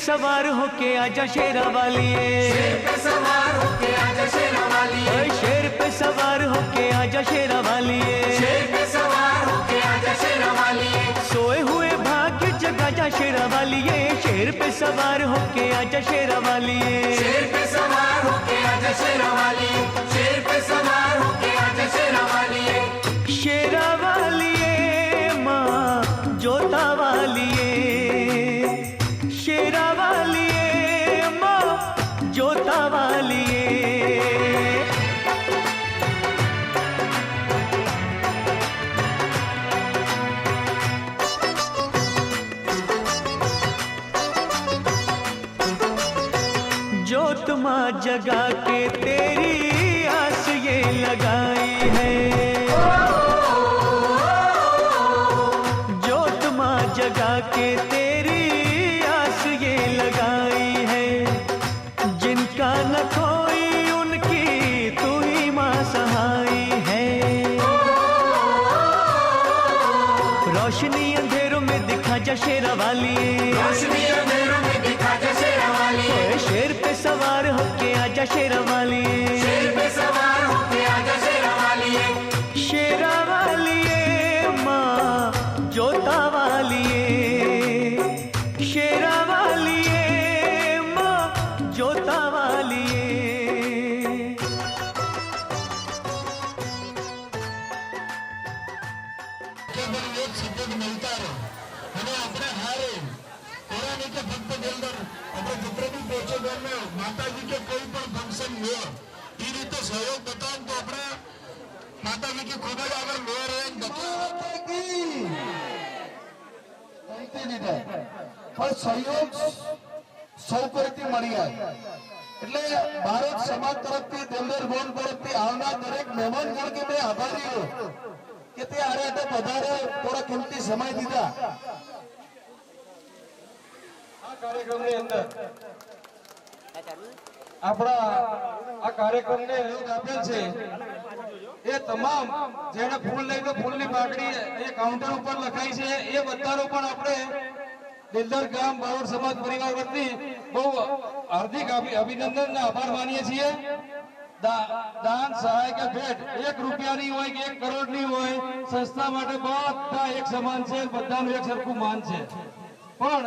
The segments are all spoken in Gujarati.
सवार होके आजा शेरा वालिए, शेर पे सवार होके आजा शेरा वालिए, शेर पे सवार होके आजा शेरा वालिए, शेर पे सवार होके आजा शेरा वालिए, सोए हुए भाग्य जगा जा शेरा वालिए, शेर पे सवार होके आजा शेरा वालिए, शेर पे सवार होके आजा शेरा वालिए, शेर पे सवार होके आजा शेरा वालिए, शेरा वालिए माँ जोता वालिए, शेरा वालिए माँ जोता वालिए। जोत माँ जगा के तेरी आस ये लगाई है, जोत माँ जगा के तेरी आस ये लगाई है, जिनका न कोई उनकी तू ही माँ सहाई है। रोशनी अंधेरों में दिखा जा शेरा वालिए, रोशनी अंधेरों में दिखा जा शेरा वालिए, शेर पे सवार होके आजा शेरा वालिए, शेर पे सवार होके आजा शेरा वालिए, शेरा वालिए माँ जोता वालिए, शेरा वालिए माँ जोता वालिए। एक सपोर्ट मिलता रहे અને આપણે હારે થોડા નહીં કે ફક્ત અંદર આપણે जितने भी पहुंचे घर में माताजी के कोई पण फंक्शन हो એ રીતે સહયોગ બતાવો તો આપણે માતાજી की ખૂબ જ આગળ મેળે રહે પણ સહયોગ સૌ કોઈથી મળી આવે એટલે ભારત સમાજ તરફથી દેવદર બોન તરફથી આવનાર દરેક મહેમાનગણ કે મેં આભારી હો કે તે આરે આટે પધારે થોડા કિંમતી સમય દીધા આ કાર્યક્રમની અંદર આપણા આ કાર્યક્રમને આપેલ છે એ તમામ જેને ફૂલ લઈને ફૂલની પાકડી એ કાઉન્ટર ઉપર લખાઈ છે એ બધાનો પણ આપણે દિલદર ગામ બારોટ સમાજ પરિવાર વતી બહુ હાર્દિક અભિનંદન અને આભાર માનીએ છીએ। દાન સહાય કે ભેટ 1 રૂપિયાની હોય કે 1 કરોડની હોય સંસ્થા માટે બધા એક સમાન છે, બધાનું એક સરખું માન છે, પણ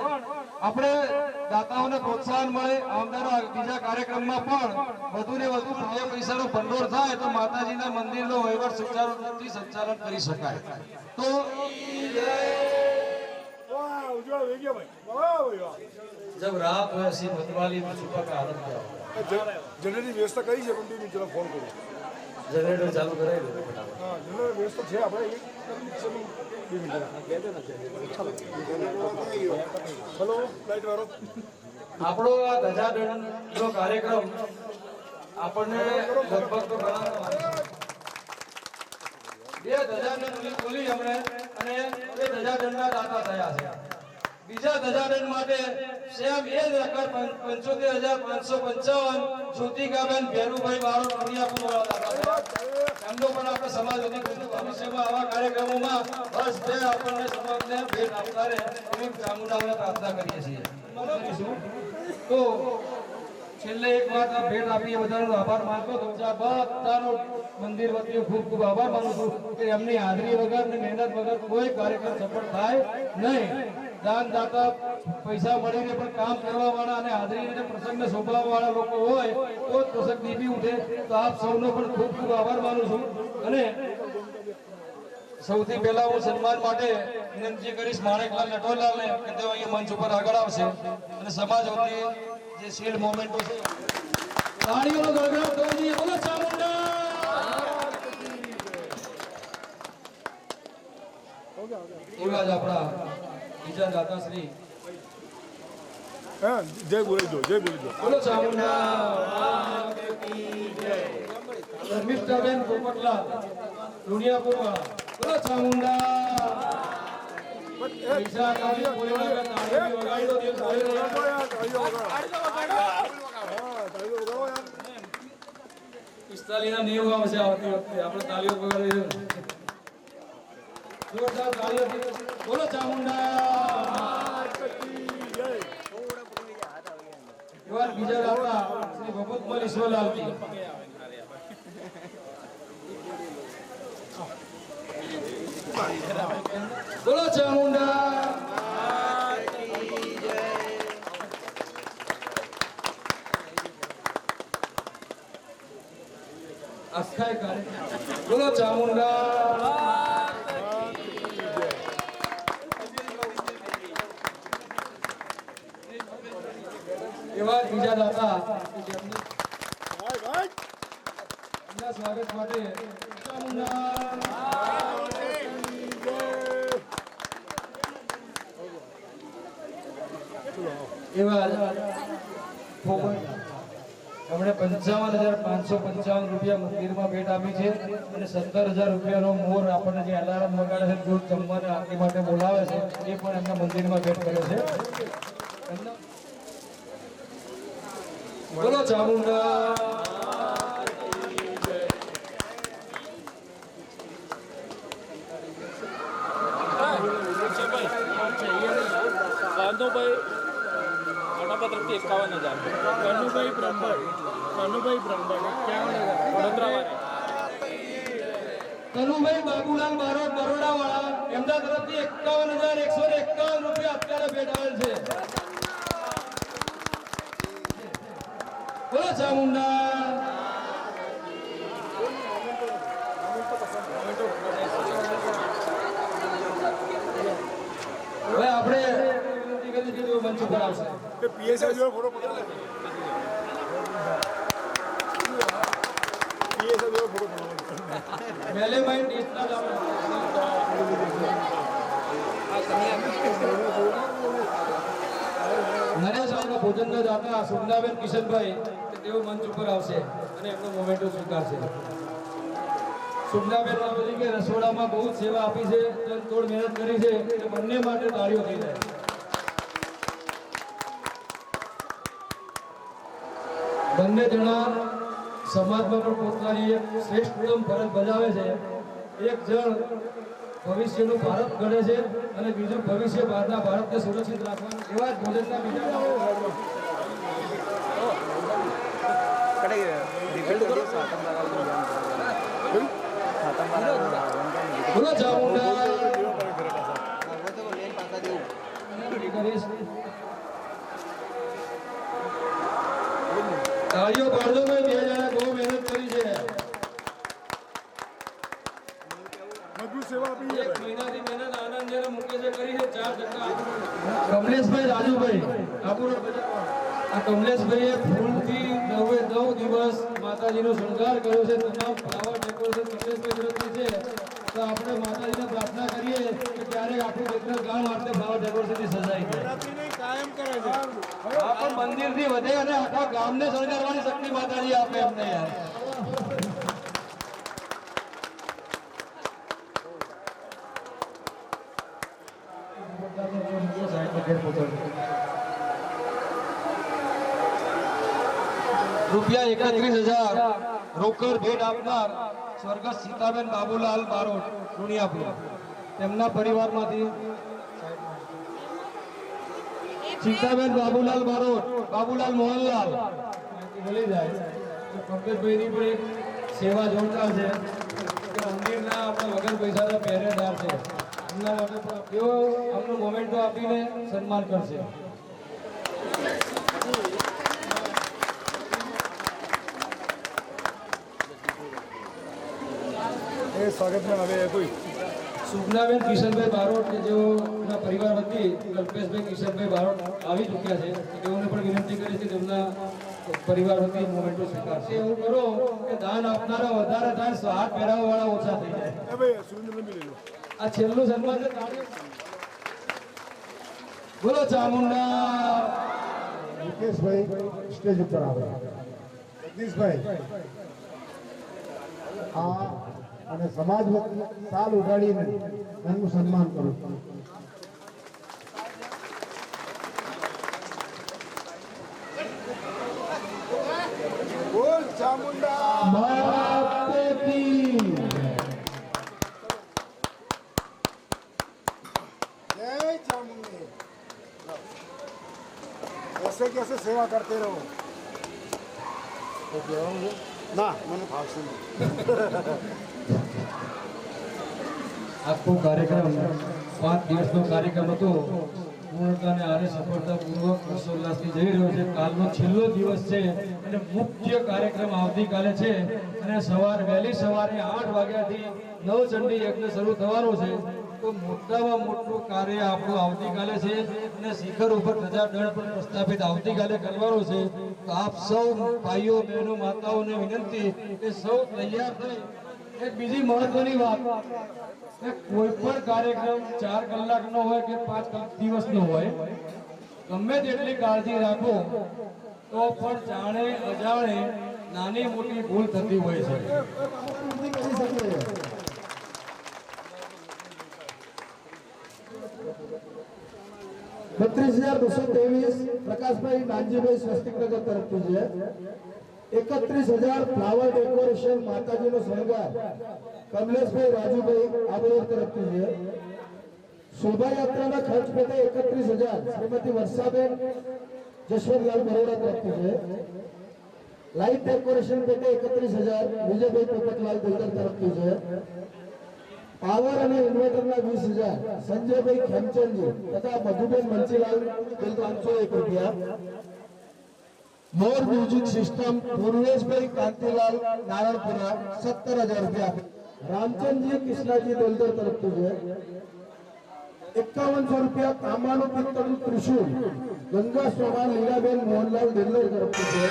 આપણે દાતાઓને પ્રોત્સાહન મળે આવનારા બીજા કાર્યક્રમમાં પણ વધુ ને વધુ પૈસાનો ભંડોળ થાય તો માતાજીના મંદિરનો વહીવટ સુચારુરૂપથી સંચાલન કરી શકાય। તો जब रात हो ऐसी मतवाली में सुबह का हालत क्या होगा? जनरल व्यवस्था करी है पण तुम्ही जरा फोन करू जनरेटर चालू कराई दो फटाफट। हां जनरल व्यवस्था છે આપણે 2 મિનિટ કહે દે ના ચલો લાઈટ વાળો આપણો આ ધજાદંડનો કાર્યક્રમ આપણને લગભગ તો ઘણા 2 ધજાદંડ બોલી हमने અને 2 ધજાદંડના દાતા થયા છે। બીજા ધજાદંડ માટે સેમ એ જ રકમ 75,555 જ્યોતિકાબેન ભેરુભાઈ બારોટ દુનિયાપુર વાળા દાતા થયા। એમનો પણ આપણે સમાજ વતી ભવિષ્યમાં આવા કાર્યક્રમોમાં બસ બે આપણને સમાજને ભેટ આપતા રહે એવી ચામુંડાને પ્રાર્થના કરીએ છીએ। તો છેલ્લે એક વાત આ ભેટ આપી એ બધાનો આભાર માનતો હતો, બધાનો મંદિર વતી ખૂબ ખૂબ આભાર માનું છું કે એમની હાજરી વગર ને મહેનત વગર કોઈ કાર્યક્રમ સફળ થાય નહીં। દાનદાતા પૈસા મળીને પણ કામ કરવા વાળા અને હાજરી અને પ્રસંગને શોભાવવા વાળા લોકો હોય તો જ પ્રસંગ દીપી ઉઠે। તો આપ સૌનો પણ ખૂબ ખૂબ આભાર માનું છું અને સૌથી પહેલા હું સન્માન માટે વિનંતી કરીશ માણેકલાલ નટવરલાલને કે તેઓ અહીંયા મંચ ઉપર આગળ આવશે અને સમાજ વતી જે શીલ્ડ મોમેન્ટો છે તાળીઓનો ગળગળાટ થવો જોઈએ। બોલો ચામુંડા એવા જ આપણા બીજા દાતાશ્રી હા જય બોલી દો બોલો ચામુંડા માત કી જય। ધર્મિષ્ઠાબેન પોપટલાલ દુનિયાપુર વાળા બોલો ચામુંડા પૈસા કાઢી બોલવા તાળી વગાડી દો દિલ બોલી રહ્યા 45 ના નિયમ આવશે આવતી વખતે આપણે તાળીઓ વગાડી જોરદાર તાળીઓ બોલો ચામુંડા એવા બીજા દાતા શ્રી ભગવતમલ ઈશ્વરલાલજી. બોલો ચામુંડા. અસ્થાય કાર્ય. બોલો ચામુંડા. એવા બીજા દાતા એમના સ્વાગત માટે એવા એમણે 55,555 રૂપિયા મંદિરમાં ભેટ આપી છે અને 17,000 રૂપિયાનો મોર આપણને જે અલાર્મ વગાડે છે દૂધ જમવાના આરતી માટે બોલાવે છે એ પણ એમના મંદિરમાં ભેટ કર્યો છે. બોલો ચામુંડા. કાનુભાઈ વડાપા તરફથી 51,000. કાનુભાઈ બ્રહ્મભટ્ટ 51,000 વડોદરાવાળા. કનુભાઈ બાબુલાલ બારોટ બરોડા વાળા એમના તરફથી 51,151 રૂપિયા અત્યારે ભેટ આવેલ છે. બોલો ચામુંડા. હવે આપણે વિનંતી કરી કે તેઓ મંચ ઉપર આવશે. પીએસઆઈ જોડે ફોટો પડાવો. પીએસઆઈ જોડે ફોટો પડાવો. મેલેભાઈ ટીચના નરેશ આપણા ભોજનના દાતા સુમનાબેન કિશનભાઈ તેઓ મંચ ઉપર આવશે અને એમનો મોમેન્ટો સ્વીકારશે. સુમનાબેન બાબુજી કે રસોડામાં બહુ જ સેવા આપી છે, તોડ મહેનત કરી છે, એ બંને માટે તાળીઓ થઈ જાય. બંને જણા સમાજમાં પણ પોતાની એક શ્રેષ્ઠતમ ફરજ બજાવે છે. એક જણ ભવિષ્યનું ભારત ઘડે છે અને બીજું ભવિષ્ય બહારના ભારતને સુરક્ષિત રાખવાનું. એવા જ ભોજનના બીજા બોલો ચામુંડા. તાળીઓ પાડજો ભાઈ, બે જણા બહુ મહેનત કરી છે. મજબૂત સેવા આપી છે. એક મહિનાથી મહેનત આનંદ જેને મુકેશે કરી છે 4%. કમલેશભાઈ રાજુભાઈ આપણો આ કમલેશભાઈએ ફૂલથી 9 દિવસ માતાજીનો શણગાર કર્યો છે. તમામ ફ્લાવર ડેકોરેશન કમલેશભાઈ તરફથી છે. તો આપણે માતાજીને પ્રાર્થના કરીએ કે ક્યારેક આપણું બિઝનેસ ગામ આપણે ફ્લાવર ડેકોરેશનથી સજાઈ જાય. કાયમ કરે છે. આ પણ મંદિરથી વધે અને આખા ગામને શણગારવાની શક્તિ માતાજી આપે અમને યાર. રૂપિયા 31,000 રોકડ ભેટ આપનાર સ્વર્ગસ્થ સીતાબેન બાબુલાલ બારોટ પુણ્યાપુર તેમના પરિવારમાંથી સીતાબેન બાબુલાલ બારોટ બાબુલાલ મોહનલાલ ભૂલી જાય પંકજભાઈની પણ એક સેવા જોરદાર છે કે મંદિરના આપણા વગર પૈસાના પહેરેદાર છે. એમના માટે પણ તેઓ અમને મોમેન્ટો આપીને સન્માન કરશે. એ સ્વાગતમાં આવે કોઈ સુગનાબેન કિશનભાઈ બારોટ કે જેઓના પરિવાર વતી કલ્પેશભાઈ કિશનભાઈ બારોટ આવી ચૂક્યા છે. તેઓને પણ વિનંતી કરી છે કે તેમના પરિવાર વતી મોમેન્ટો સ્વીકારશે. એવું કરો કે દાન આપનારા વધારે થાય, હાથ પહેરાવા વાળા ઓછા થઈ જાય. એ ભાઈ સુરેન્દ્રને બી લઈ લો. આ છેલ્લું સન્માન છે. બોલો ચામુંડા. મુકેશભાઈ સ્ટેજ ઉપર આવે. જગદીશભાઈ આ અને સમાજ વતી સાલ ઉગાડીને એમનું સન્માન કરું. બોલ ચામુંડા માતેથી જય ચામુંડી. ऐसे कैसे सेवा करते रहो तो क्या मुझे ना मैंने भाषण આખો કાર્યક્રમ 5 દિવસનો કાર્યક્રમ હતો પૂર્ણતાને આરે સફળતાપૂર્વક હર્ષોલ્લાસથી જઈ રહ્યો છે. કાલનો છેલ્લો દિવસ છે અને મુખ્ય કાર્યક્રમ આવતીકાલે છે અને વહેલી સવારે 8 વાગ્યાથી નવચંડી યજ્ઞ શરૂ થવાનો છે. તો મોટામાં મોટું કાર્ય આપણું આવતીકાલે છે અને શિખર ઉપર ધજાદળ પણ પ્રસ્થાપિત આવતીકાલે કરવાનો છે. તો આપ સૌ ભાઈઓ બહેનો માતાઓને વિનંતી કે સૌ તૈયાર થઈ. એક બીજી મહત્વની વાત કે કોઈ પણ કાર્યક્રમ 4 કલાકનો હોય કે 5 દિવસનો હોય, ગમે તેટલી કાળજી રાખો તો પણ જાણે અજાણે નાની મોટી ભૂલ થતી હોય છે. કરી શકીએ 32,223 પ્રકાશભાઈ નાનજીભાઈ સ્વસ્તિકનગર તરફથી છે. 31,000 ફ્લાવર ડેકોરેશન માતાજીનો શણગાર કમલેશભાઈ રાજુભાઈ આબોર તરફથી છે. શોભાયાત્રાના ખર્ચ પેટે 31,000 શ્રીમતી વર્ષાબેન જશવંતલાલ બરોડા તરફથી છે. લાઇટ ડેકોરેશન પેટે 31,000 વિજયભાઈ પોપટલાલ દિલદર તરફથી છે. પાવર અને ઇન્વર્ટરના 20,000 સંજયભાઈ ખેમચંદજી તથા મધુબેન મંચીલાલ દિલ 501 રૂપિયા. મોર મ્યુઝિક સિસ્ટમ પૂર્વેશભાઈ કાંતિલાલ નારણપુરા 17,000 રૂપિયા. રામચંદજી કૃષ્ણાજી દિલદર તરફથી છે. 5100 રૂપિયા તાંબાનું પિત્તળનું ત્રિશુલ ગંગા સ્વામા લીલાબેન મોહનલાલ દિલદર તરફથી છે.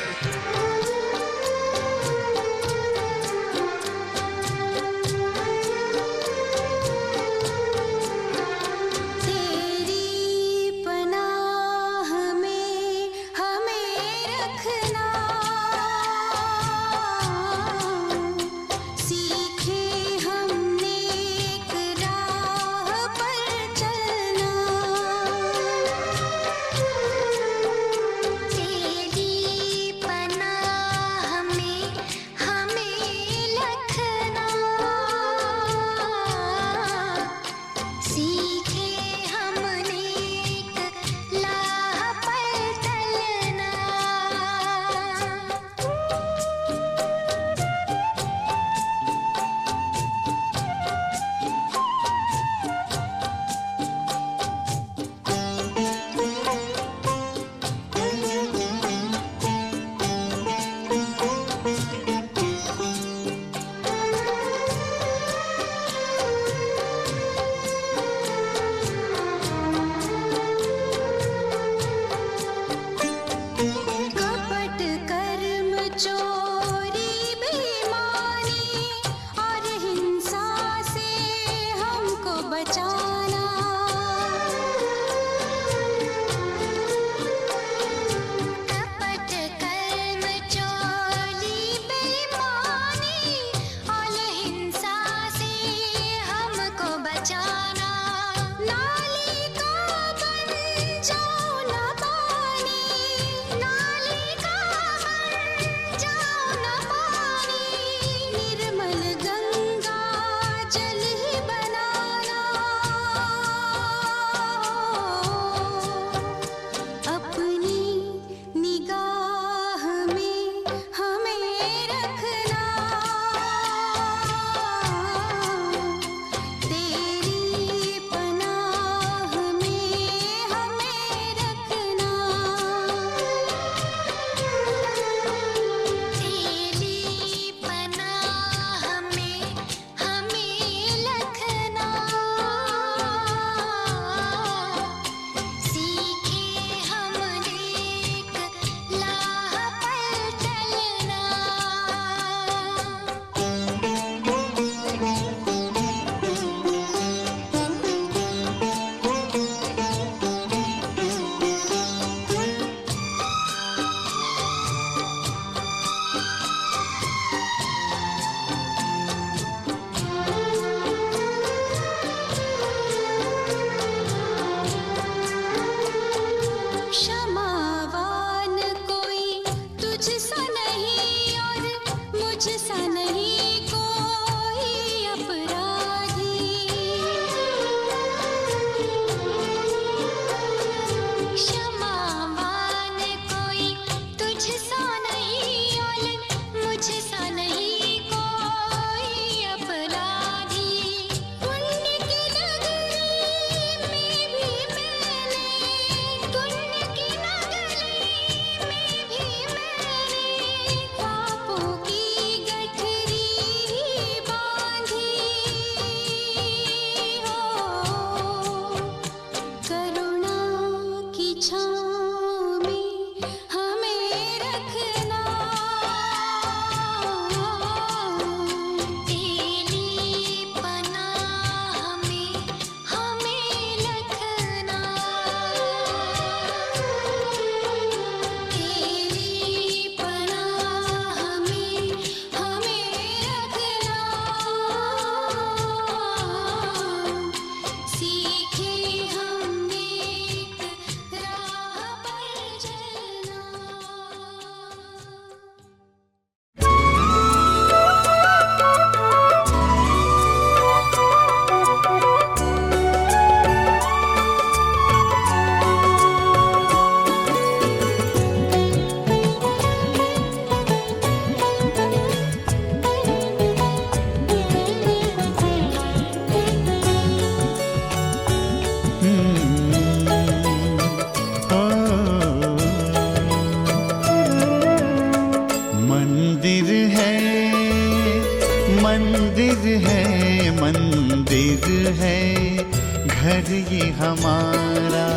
घर ये हमारा,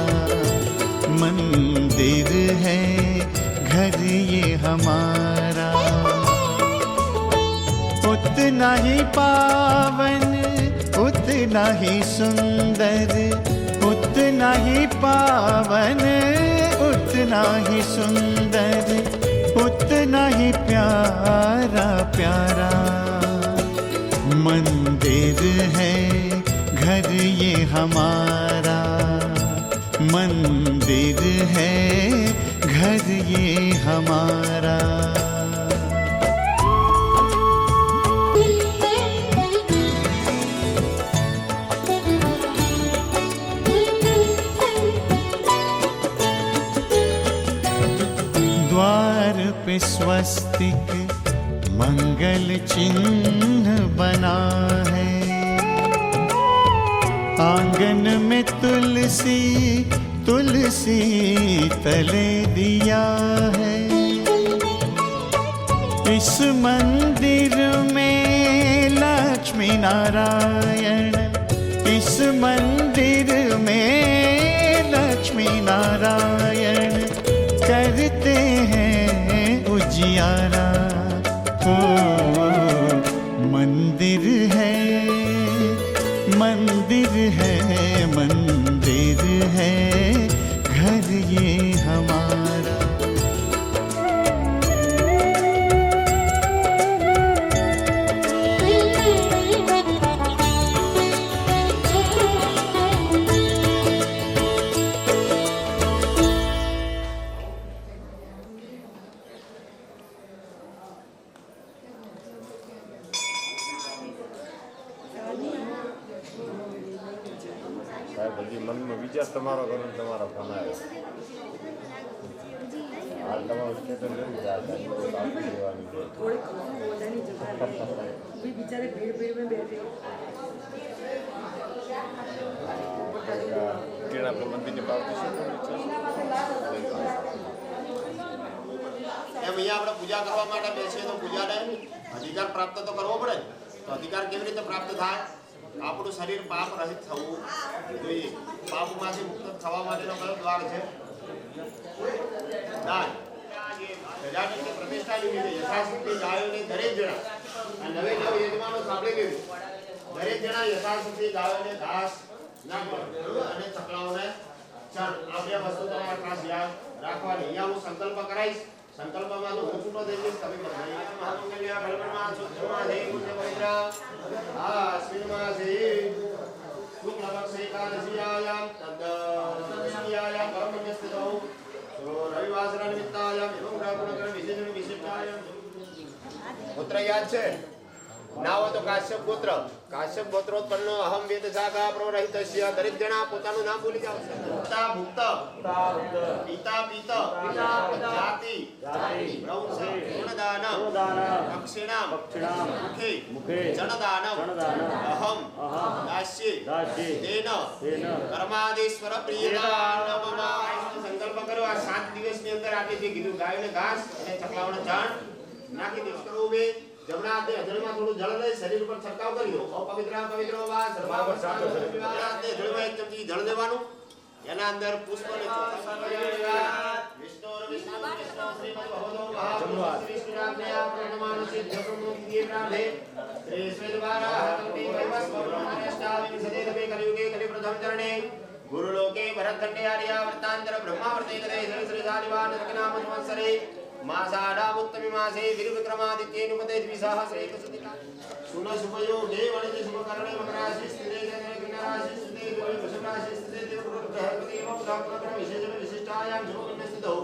मंदिर है घर ये हमारा। उतना ही पावन उतना ही सुंदर, उतना ही पावन उतना ही सुंदर, उतना ही प्यारा प्यारा। मंदिर है घर ये हमारा, मंदिर है घर ये हमारा। द्वार पे स्वस्तिक मंगल चिन्ह बना है, आंगन में तुलसी तुलसी तले दिया है। इस मंदिर में लक्ष्मी नारायण, इस मंदिर में लक्ष्मी नारायण करते हैं उजियारा। ओ मंदिर है मंदिर है मंदिर है घर ये हमारा। સાહેબ હજી મનમાં વિચાર તમારો કરો તમારો ફોન આવ્યો. હાલ તમારું સ્ટેટસ લેવું છે, આ આપી દેવાની છે. बेचारे भीड़ भीड़ में बैठे કેળા પ્રબંધની પાવતી છે. એમ અહીંયા આપણે પૂજા કરવા માટે બેસીએ તો પૂજાને અધિકાર પ્રાપ્ત તો કરવો પડે. તો અધિકાર કેવી રીતે પ્રાપ્ત થાય? આપણું શરીર પાપ રહિત થવું જોઈએ. પાપમાંથી મુક્ત થવા માટેનો કયો દ્વાર છે? દાન. પ્રજાની પ્રતિષ્ઠાની લીધે યથાશક્તિ ગાયોને દરેક જણા આ નવે નવ યજમાનો સાંભળી લીધું. દરેક જણા યથાશક્તિ ગાયોને ઘાસ નાખો અને ચકલાઓને ચણ. આ બે વસ્તુ તમારે ખાસ યાદ રાખવાની. અહીંયા હું સંકલ્પ કરાઈશ. સંકલ્પમાં તો હું છૂટો થઈ જઈશ. તમે મહામંગલ્યા ભલમમાં સુખમાં જય પુણ્ય પવિત્ર આ અશ્વિનમાં જય શુક્લપક્ષ એકાદશીયાયામ તદ્દશીયાયામ પરમપુણ્ય સ્થિતો રવિવાસર નિમિત્તાયામ એવં ગ્રહગુણકરણ વિશેષણ વિશિષ્ટાયામ. પુત્ર યાદ છે? ના હોય તો કાશ્યપ ગોત્ર. કાશ્યપ ગોત્રોત્પન્નો અહમ વેદ શાખા પ્રવરહિતસ્ય. દરેક જણા પોતાનું નામ ભૂલી જાવ. ભુક્તા ભુક્ત, પિતા પિત, જાતિ પ્રૌંસ, ગુણદાનમ, દક્ષિણામ, મુખે, જનદાનમ, અહમ દાસ્યે, તેન કર્માદેશ્વર પ્રિયદાનમમા. સંકલ્પ કરો આ 7 દિવસની અંદર આપણે જે કીધું ગાયોને ઘાસ અને ચકલાઓને ચણ નાખી દેવું. કરવું બે જમણા હાથે હથેળીમાં થોડું જળ લઈ શરીર ઉપર છંટકાવ કરી દો. અપવિત્ર પવિત્ર વા સર્વાવર સાતો હાથે હથેળીમાં 1 ચમચી જળ દેવાનું. એના અંદર પુષ્પ અને વિષ્ણુ વિષ્ણુ વિષ્ણુ શ્રીમદ ભગવતો મહાપુરુષ વિષ્ણુરાજ્ઞા પ્રણમાન સિદ્ધસુમુક્તિએ પ્રાપ્તે શ્રી શ્વેતવારા હતંતિ વૈવસ્વ બ્રહ્મણેષ્ટાવિ સદેવે કલિયુગે કલિ પ્રથમ ચરણે ગુરુલોકે ભરતખંડે આર્યાવર્તાંતર બ્રહ્માવર્તે કદે શ્રી શાલિવાન રકનામ સંવત્સરે માસાડા ઉત્તમી માસે વિરુવિક્રમાદિત્યે નુપતે દ્વિસહસ્રે કસુતિકા સુન સુપયો હે વણિત શુભકરણે મકરાશી સ્થિતે જને કિનારાશી સ્થિતે દેવી વૃષભરાશી સ્થિતે દેવ બૃહસ્પતિ એવ ઉદાહરણ વિશેષણ વિશિષ્ટાયામ જોગન્ન સ્થિતો.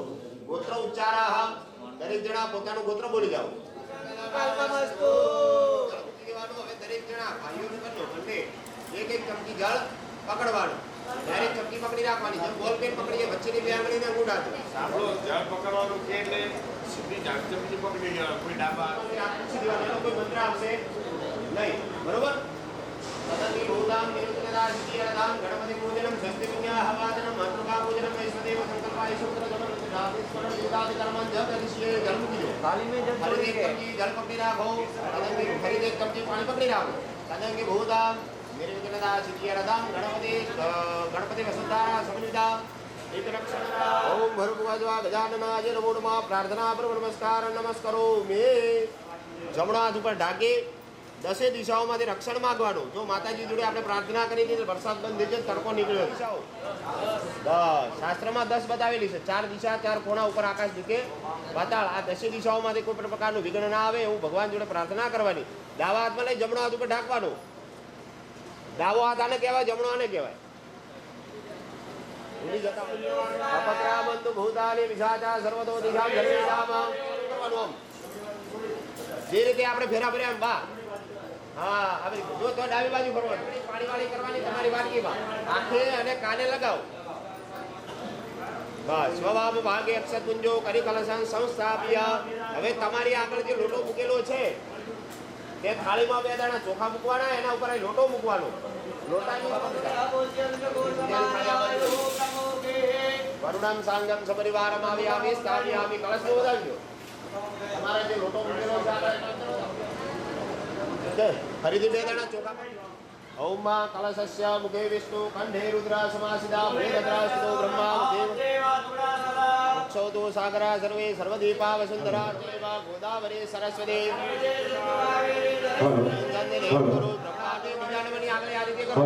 ગોત્ર ઉચ્ચારાહ. દરેક જણા પોતાનું ગોત્ર બોલી જાઓ. કલ્પમસ્તુ. હવે દરેક જણા ભાઈઓને કરજો બંને એક એક ચમચી જળ પકડવાનું. ત્યારે ચમચી પકડી રાખવાની. જેમ બોલ પેન પકડીએ વચ્ચેની બે આંગળીને ગુંડાતો. સાંભળો, જળ પકડવાનું કે એટલે સીધી ચમચી પકડી જવાનું. કોઈ ડાબા કોઈ મંત્ર આવશે નહીં. બરોબર? તદંતિ ભૂતામ નિરુદ્ધતા સિદ્ધિરદામ ગણપતિ પૂજનમ સ્વસ્તિ પુણ્યા હવાદનમ મંત્રકા પૂજનમ વૈષ્ણદેવ સંકલ્પાય સૂત્ર જમન રામેશ્વરમ યુગાદિ કર્મં જપ ઋષિએ જલ મૂકી દો. થાળી મેં જલ પડી ચમચી જલ પકડી રાખો. તદંતિ ફરી એક ચમચી પાણી પકડી રાખો. તદંતિ ભૂતામ નિરુદ્ધતા સિદ્ધિરદામ ગણપતિ ગણપતિ વસુધારા સમન્વિતા એકરક્ષણ ઓમ ભરભુવાજવા ગજાનનાય નમો નમઃ પ્રાર્થના પર નમસ્કાર નમસ્કારો મે જમણા હાથ ઉપર ઢાંકી 10 દિશાઓમાંથી રક્ષણ માંગવાનું. જો માતાજી જોડે આપણે પ્રાર્થના કરી કે વરસાદ બંધ થઈ જાય, તડકો નીકળ્યો, દિશાઓ 10 શાસ્ત્રમાં 10 બતાવેલી છે. 4 દિશા 4 કોણા ઉપર આકાશ દિકે પાતાળ. આ 10 દિશાઓમાંથી કોઈ પણ પ્રકારનું વિઘ્ન ના આવે એવું ભગવાન જોડે પ્રાર્થના કરવાની. ડાબા હાથમાં લઈ જમણા હાથ ઉપર ઢાંકવાનું. ડાબો હાથ આને કહેવાય, જમણો આને કહેવાય. અપત્રામંતુ ભૂતાની વિષાચા સર્વતો દિશા જન્મેદામ કરવાનું. આમ જે રીતે આપણે ફેરા ફર્યા બા હા આવી જો તો ડાબી બાજુ ફરવાનું. પાણી વાળી કરવાની તમારી વાટકીમાં આંખે અને કાને લગાવો. બસ સ્વભાવ ભાગે અક્ષત ગુંજો કરી કલશાન સંસ્થાપ્ય. હવે તમારી આગળ જે લોટો મૂકેલો છે તે થાળીમાં 2 દાણા ચોખા મૂકવાના, એના ઉપર લોટો મૂકવાનો. વરુણમ સાંગમ સપરિવારમ આવિયામિ સ્થાપિયામિ. કળશ નો વધાવજો. તમારા જે લોટો મૂકેલો છે ફરીથી 2 દાણા ચોખા. ઓમ માં કલશસ્ય મુખે વિષ્ણુ કંઠે રુદ્ર સમાસિતા ભેદદ્રાસ્તો બ્રહ્મા મુક્ષૌતો સાગરા સર્વે સર્વદીપા વસુંધરા દેવા ગોદાવરી સરસ્વતી ગુરુ બ્રહ્માને બીજાની આગળ આ રીતે કરો.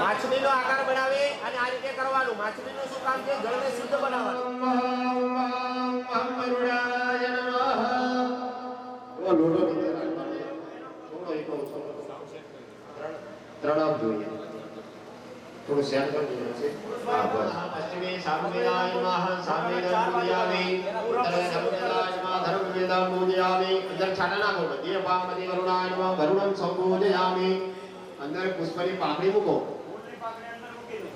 માછલીનો આકાર બનાવે અને આ રીતે કરવાનું. માછલીનું શું કામ છે? જળને શુદ્ધ બનાવવાનું. ત્રણ જોઈએ થોડું શેર કરી છે. પશ્ચિમે સામેનાય નમઃ સામેના પૂજયામિ ઉત્તરે નમોદાય નમઃ ધર્મવેદા પૂજયામિ. અંદર છાટા નાખો. મધ્ય પામતિ કરુણાય નમઃ કરુણમ સંપૂજયામિ. અંદર પુષ્પની પાંખડી મૂકો.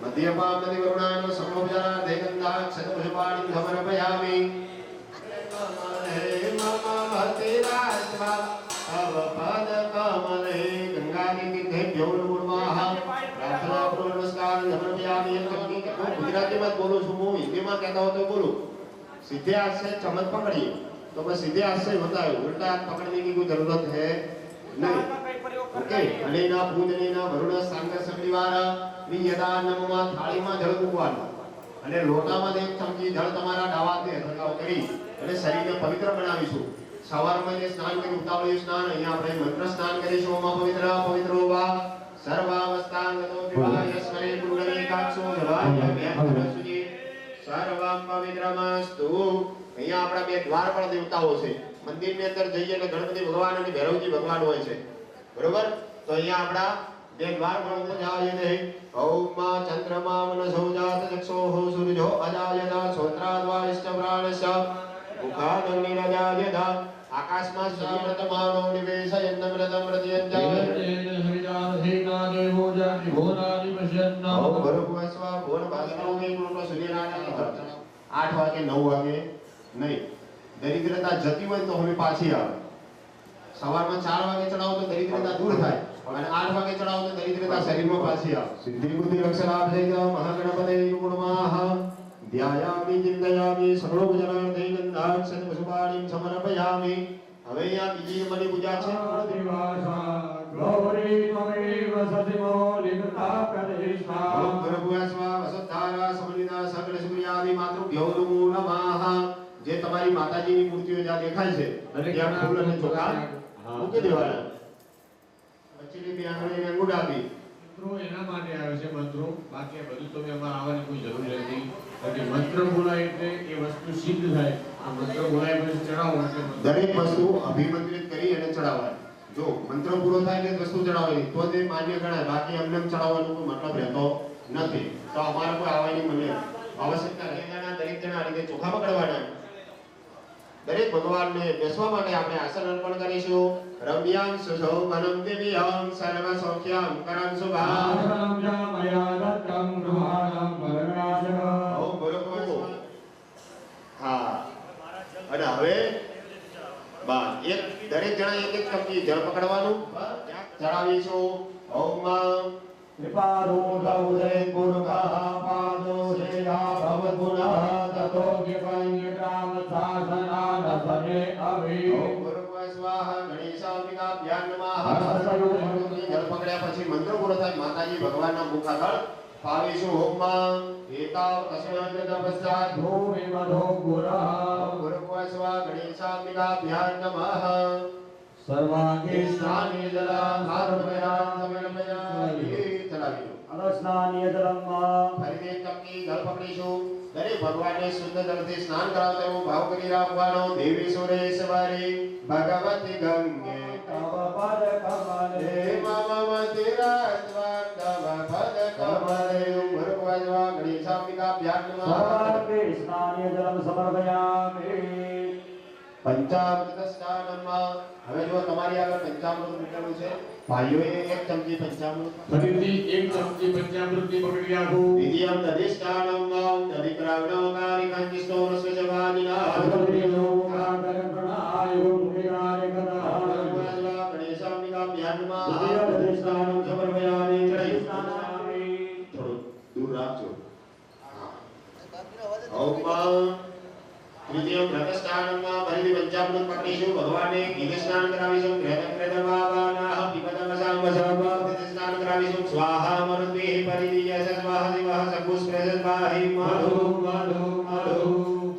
મધ્ય પામતિ કરુણાય નમઃ સર્વોપચારા દેગંધા સદપુષ્પાણિ સમર્પયામિ. હે મમ ભક્તિ રાષ્ટ્રમ અવપદ કમલે ગંગાની તીર્થેભ્યો નમો નમઃ. પ્રાર્થના પૂર્વક નમસ્કાર સમર્પયામિ. ગુજરાતીમાં બોલું છું હું, હિન્દીમાં કહેતા હો તો બોલું. सीधे हाथ से चम्मच पकड़िए तो मैं सीधे हाथ से बताऊं, उल्टा हाथ पकड़ने की कोई जरूरत है नहीं. ओके. अनेना पूजनेना वरुण सांग सपरिवार वियदा नममा. થાળીમાં જળ મૂકવાનું અને લોટામાં 1 ચમચી જળ તમારા ડાવા હાથે હરકાવ કરી અને શરીરને પવિત્ર બનાવીશું. સવારમાં જે સ્નાન કરી ઉતાવળિયું સ્નાન, અહીંયા આપણે મંત્ર સ્નાન કરીશું. ઓમ પવિત્ર પવિત્રો વા સર્વાવસ્થાંગતો વિવાય સ્મરે પુંડરીકાક્ષો જવાય વ્યાઘ્રસુજી સર્વમ પવિત્રમસ્તુ. અહીંયા આપણા 2 દ્વાર પણ દેવતાઓ છે. મંદિરની અંદર જઈએ એટલે ગણપતિ ભગવાન અને ભૈરવજી ભગવાન હોય છે, બરોબર? તો અહીંયા આપણા 2 દ્વાર પણ પૂજાય છે. ઓમ ચંદ્રમા મનસો જાત ચક્ષોઃ સૂર્યો અજાયત શ્રોત્રાદ્વા ઇષ્ટપ્રાણસ્ય મુખાદગ્નિરજાયત. આકાશમાં સૂર્યવ્રતમાનો નિવેશયન્ન વ્રતમ પ્રત્યંજાય. ઓમ ભર્ગુવસ્વ ભુવન ભાસ્કરોમી કૃષ્ણ સૂર્યનારાયણ. 8 વાગે 9 વાગે નહીં. દરિદ્રતા જતી હોય તો હવે પાછી આવે. સવારમાં 4 વાગે ચડાવો તો દરિદ્રતા દૂર થાય અને 8 વાગે ચડાવો તો દરિદ્રતા શરીરમાં પાછી આવે. સિદ્ધિ બુદ્ધિ રક્ષણાભ્યય મહાગણપતે નમઃ. ધ્યાયામિ ચિંતયામિ સર્વોપચારાં દૈનંદાક્ષ પુષ્પાણિ સમર્પયામિ. હવે અહીંયા બીજી નંબરની પૂજા છે. ગૌરી ત્વમેવ સતિમો લિખતા પ્રતિષ્ઠા. ઓમ ભર્ગુવસ્વ વસુધારા સમન્વિતા સકલ સૂર્યાદિ માતૃભ્યો નમો નમઃ. જે તમારી માતાજીની મૂર્તિઓ જ્યાં દેખાય છે ત્યાં ફૂલ અને ચોખા મૂકી દેવાના. પછીની બે આંગળીને અંગૂઠાથી મંત્રો એના માટે આવે છે. મંત્રો બાકી બધું તમે એમાં આવવાની કોઈ જરૂર નથી. કે મંત્ર બોલાય એટલે એ વસ્તુ સિદ્ધ થાય. આ મંત્ર બોલાય પછી ચડાવો એટલે દરેક વસ્તુ અભિમંત્રિત કરી અને ચડાવવાની. જો મંત્ર પૂરો થાય એટલે વસ્તુ ચડાવવાની તો તે માન્ય ગણાય. બાકી એમને ચડાવવાનો કોઈ મતલબ રહેતો નથી. તો અમારે કોઈ આવવાની મને આવશ્યકતા રહે. દરેક જણા આ રીતે ચોખા પકડવાના. દરેક ભગવાનને બેસવા માટે આપણે આસન અર્પણ કરીશું. રમ્યાં સુશોભનં દિવ્યં સર્વ સૌખ્યં કરં શુભાં. ઓમ ભર્ગુવસ્વ. હા. અને હવે બસ દરેક જણા 1 ચમચી જળ પકડવાનું. ચડાવીશું. ઓમ कृपारूढौरे गुरुकः पादो श्रेया भवद्गुणः ततो विपञ्चग्रामशासनानसने अभि ઓમ ગુરુર્ભુવઃ સ્વાહા. ગણેશાંબિકાભ્યાં નમઃ. જળ પકડ્યા પછી મંત્ર પૂરો થાય માતાજી ભગવાનના મુખ આગળ પાવીશું. ઓમ એતાવ તસ્માદ પશ્ચાત ભૂમિ મધો ગુરઃ ગુરુર્ભુવઃ સ્વાહા. ગણેશાંબિકાભ્યાં નમઃ. સર્વાંગી સ્નાની જલા સમર્પયામિ. ચલાવીશું. અનસ્નાનીય જલમાં ફરીથી એક ચમચી જળ પકડીશું. દરેક ભગવાનને શુદ્ધ જળથી સ્નાન કરાવતા એવો ભાવ કરી રાખવાનો. દેવી સુરેશ્વરી ભગવતી ગંગે તવ પદ કમલે હે મમ તિરાસ્વર્ગમ પદ કમલે. ગુરુર્ભુવઃ સ્વાહા. ગણેશાંબિકાભ્યાં નમઃ. સર્વાંગી સ્નાનીય જલમ સમર્પયામિ પંચામૃત સ્નાનમાં હવે જો તમારી આગળ પંચામૃત મૂકેલું છે, ભાઈઓએ એક ચમચી પંચામૃત ફરીથી એક ચમચી પંચામૃતની પકડી રાખો. વિધિયમ દધિષ્ઠાનમ દધિક્રાવણકારી કંચિસ્તોર સ્વજવાદિના ગણેશાંબિકાભ્યાં નમઃ. થોડું દૂર રાખજો. ઓમ તૃતીય વ્રતસ્થાનમાં ફરીથી પંચામૃત પકડીશું. ભગવાનને ઘી સ્નાન કરાવીશું. સ્નાન કરાવીશું. સ્વાહા મરુદ્ભિઃ પરિદીય સ્વાહા દેવઃ સકુસ્પ્રેષદ્વાહિ મધુ મધુ મધુ.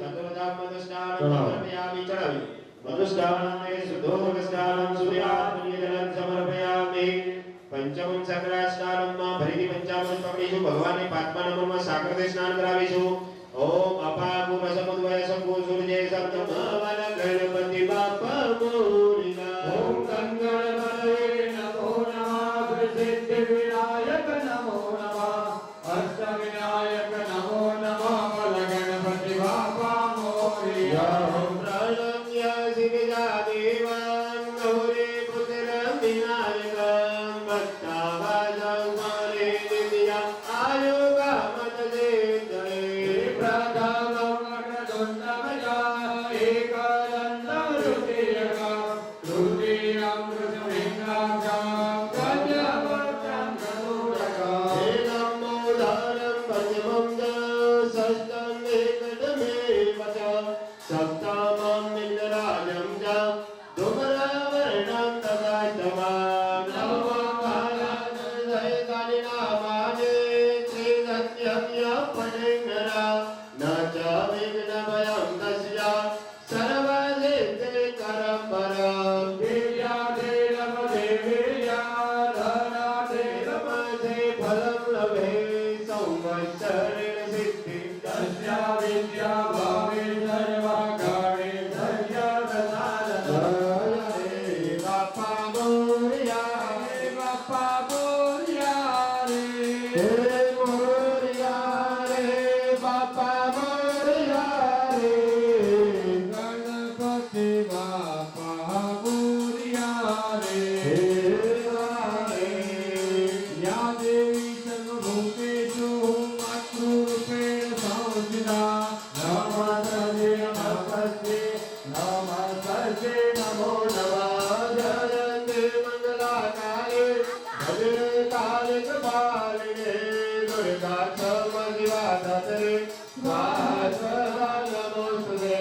ચતુર્ધામ મધુસ્નાન સમર્પયામિ. ચડાવી મધુસ્નાને શુદ્ધોદકસ્નાન સૂર્યાત્મનિયજલં સમર્પયામિ. પંચમમ સકરાસ્નાનમાં ફરીથી પંચામૃત પકડીશું. ભગવાનને પાંચમા નંબરમાં સાકરથી સ્નાન કરાવીશું. ઓમ અપાકુર સમુદ્વય શંભુ સૂર્ય સપ્તમ વન ગણપતિ બાપા મોરિના. ઓમ ગણપતયે નમો નમઃ સિદ્ધિ વિનાયક નમો નમઃ અષ્ટ વિનાયક નમો નમઃ વન ગણપતિ બાપા મોરિયા. ઓમ પ્રણમ્ય શિવજા દેવાન ગૌરી પુત્રં વિનાયકં ભક્તાવાસં સ્મરે દિવ્યા આયુગામત દેજય. પ્રથમં અગ્રદુંડમજા એકદંતમ તૃતીયકં તૃતીયં કૃષ્ણલિંગાક્ષં ગજવક્त्रं ગરુડકં. એકમોદારં પંચમં ચ ષષ્ઠં એકદમેવ ચ સપ્તમં ઇન્દ્રરાજં ચ ધૂમ્રવર્ણં તથાષ્ટમં નવમં ભાલાદયતાનિ નામાનિ ત્રિસત્યમ્યપટિંગરા ન ચ વિઘ્નભયં તસ્ય સર્વસિદ્ધિકરં પરમ. દિવ્યાદેવ દેવ્યા ધનાદેવ ફલં લભે સંવત્સરેણ સિદ્ધિ તસ્યા વિદ્યા ભાવે સર્વકાળે ધૈર્ય પ્રસાદः. હરે બાપા મોરયા. હે બાપા બોલ્યા રે હે મોરયા રે બાપા મોરયા રે. ગણપતિ બાપા બોલ્યા રે હે હરે. યા દેવી સર્વભૂતેષુ માતૃરૂપેણ સંસ્થિતા નમસ્તે નમસ્તે નમો નમઃ. જયંતે મંગલાકાલે ભદ્રે કાલે કપાલિને દુર્ગા ક્ષમા શિવા ધત્રે સ્વાહા સ્વાહા નમોસ્તુતે.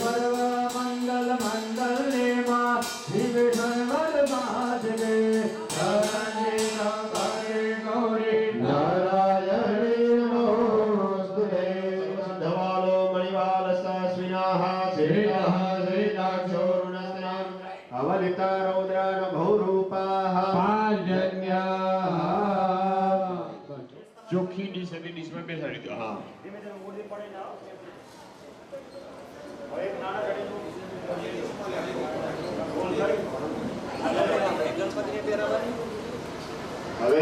સર્વ મંગલ મંગલે માં શિવ સર્વદ મહાદેવે શરણે નમઃ ગૌરી નારાયણે નમોસ્તુતે. ધવાલો મણિવાલસ્તસ્મિનાઃ શ્રીનાઃ શ્રીનાક્ષોરુણસ્ત્રાં અવલિતા રૌદ્રાન ભૌરૂપાઃ ચોખ્ખી ડીશ હતી, ડીશમાં બેસાડી દો. હા. હવે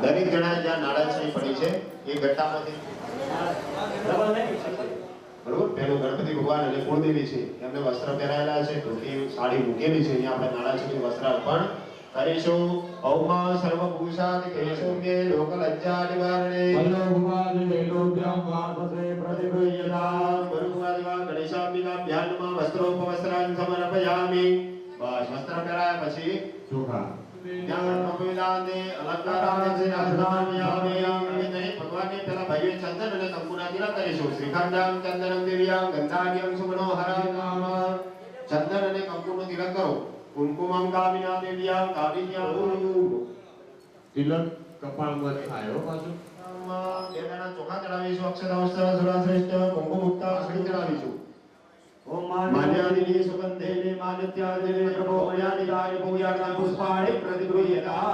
દરેક જણા જ્યાં નાળાછડી પડી છે એ ગટ્ટામાંથી બરોબર પેલું ગણપતિ ભગવાન અને કુળદેવી છે એમને વસ્ત્ર પહેરાયેલા છે, ધોતી સાડી મૂકેલી છે. અહીંયા આપણે નાળાછડી વસ્ત્ર અર્પણ કરીશું. ઓમ સર્વભૂષાદિ કેશોમ્ય લોકલજ્જા નિવારણે ગણેશાંબિકાભ્યાં નમઃ. વસ્ત્રોપવસ્ત્રાન સમર્પયામિ. બસ વસ્ત્ર પહેરાયા પછી ચોખા જ્ઞાનોપવિલાને અલંકારાને સિદ્ધાંતયામે અમે ભગવાનને પેલા ભાઈઓ ચંદન અને કંકુના તિલક કરીશું. શ્રીખંડમ ચંદનમ દેવ્યામ ગંધાર્યમ સુમનોહરમ. ચંદન અને કંકુનું તિલક કરો. કુમકુમમ કામિના દેવ્યામ કામિન્યામ. તિલક કપાળમાં થાય હો પાછું. બેદાના ચોખા ચડાવીશું. અક્ષતાવસ્ત્ર સુરાશ્રેષ્ઠ કુમકુમુક્તા શ્રી ચડાવીશું. ઓમ માન્યાદિની સુગંધેને માનત્યાદિને પ્રભો મયાનિદાય ભૂયાના પુષ્પાણિ પ્રતિગૃહ્યતા.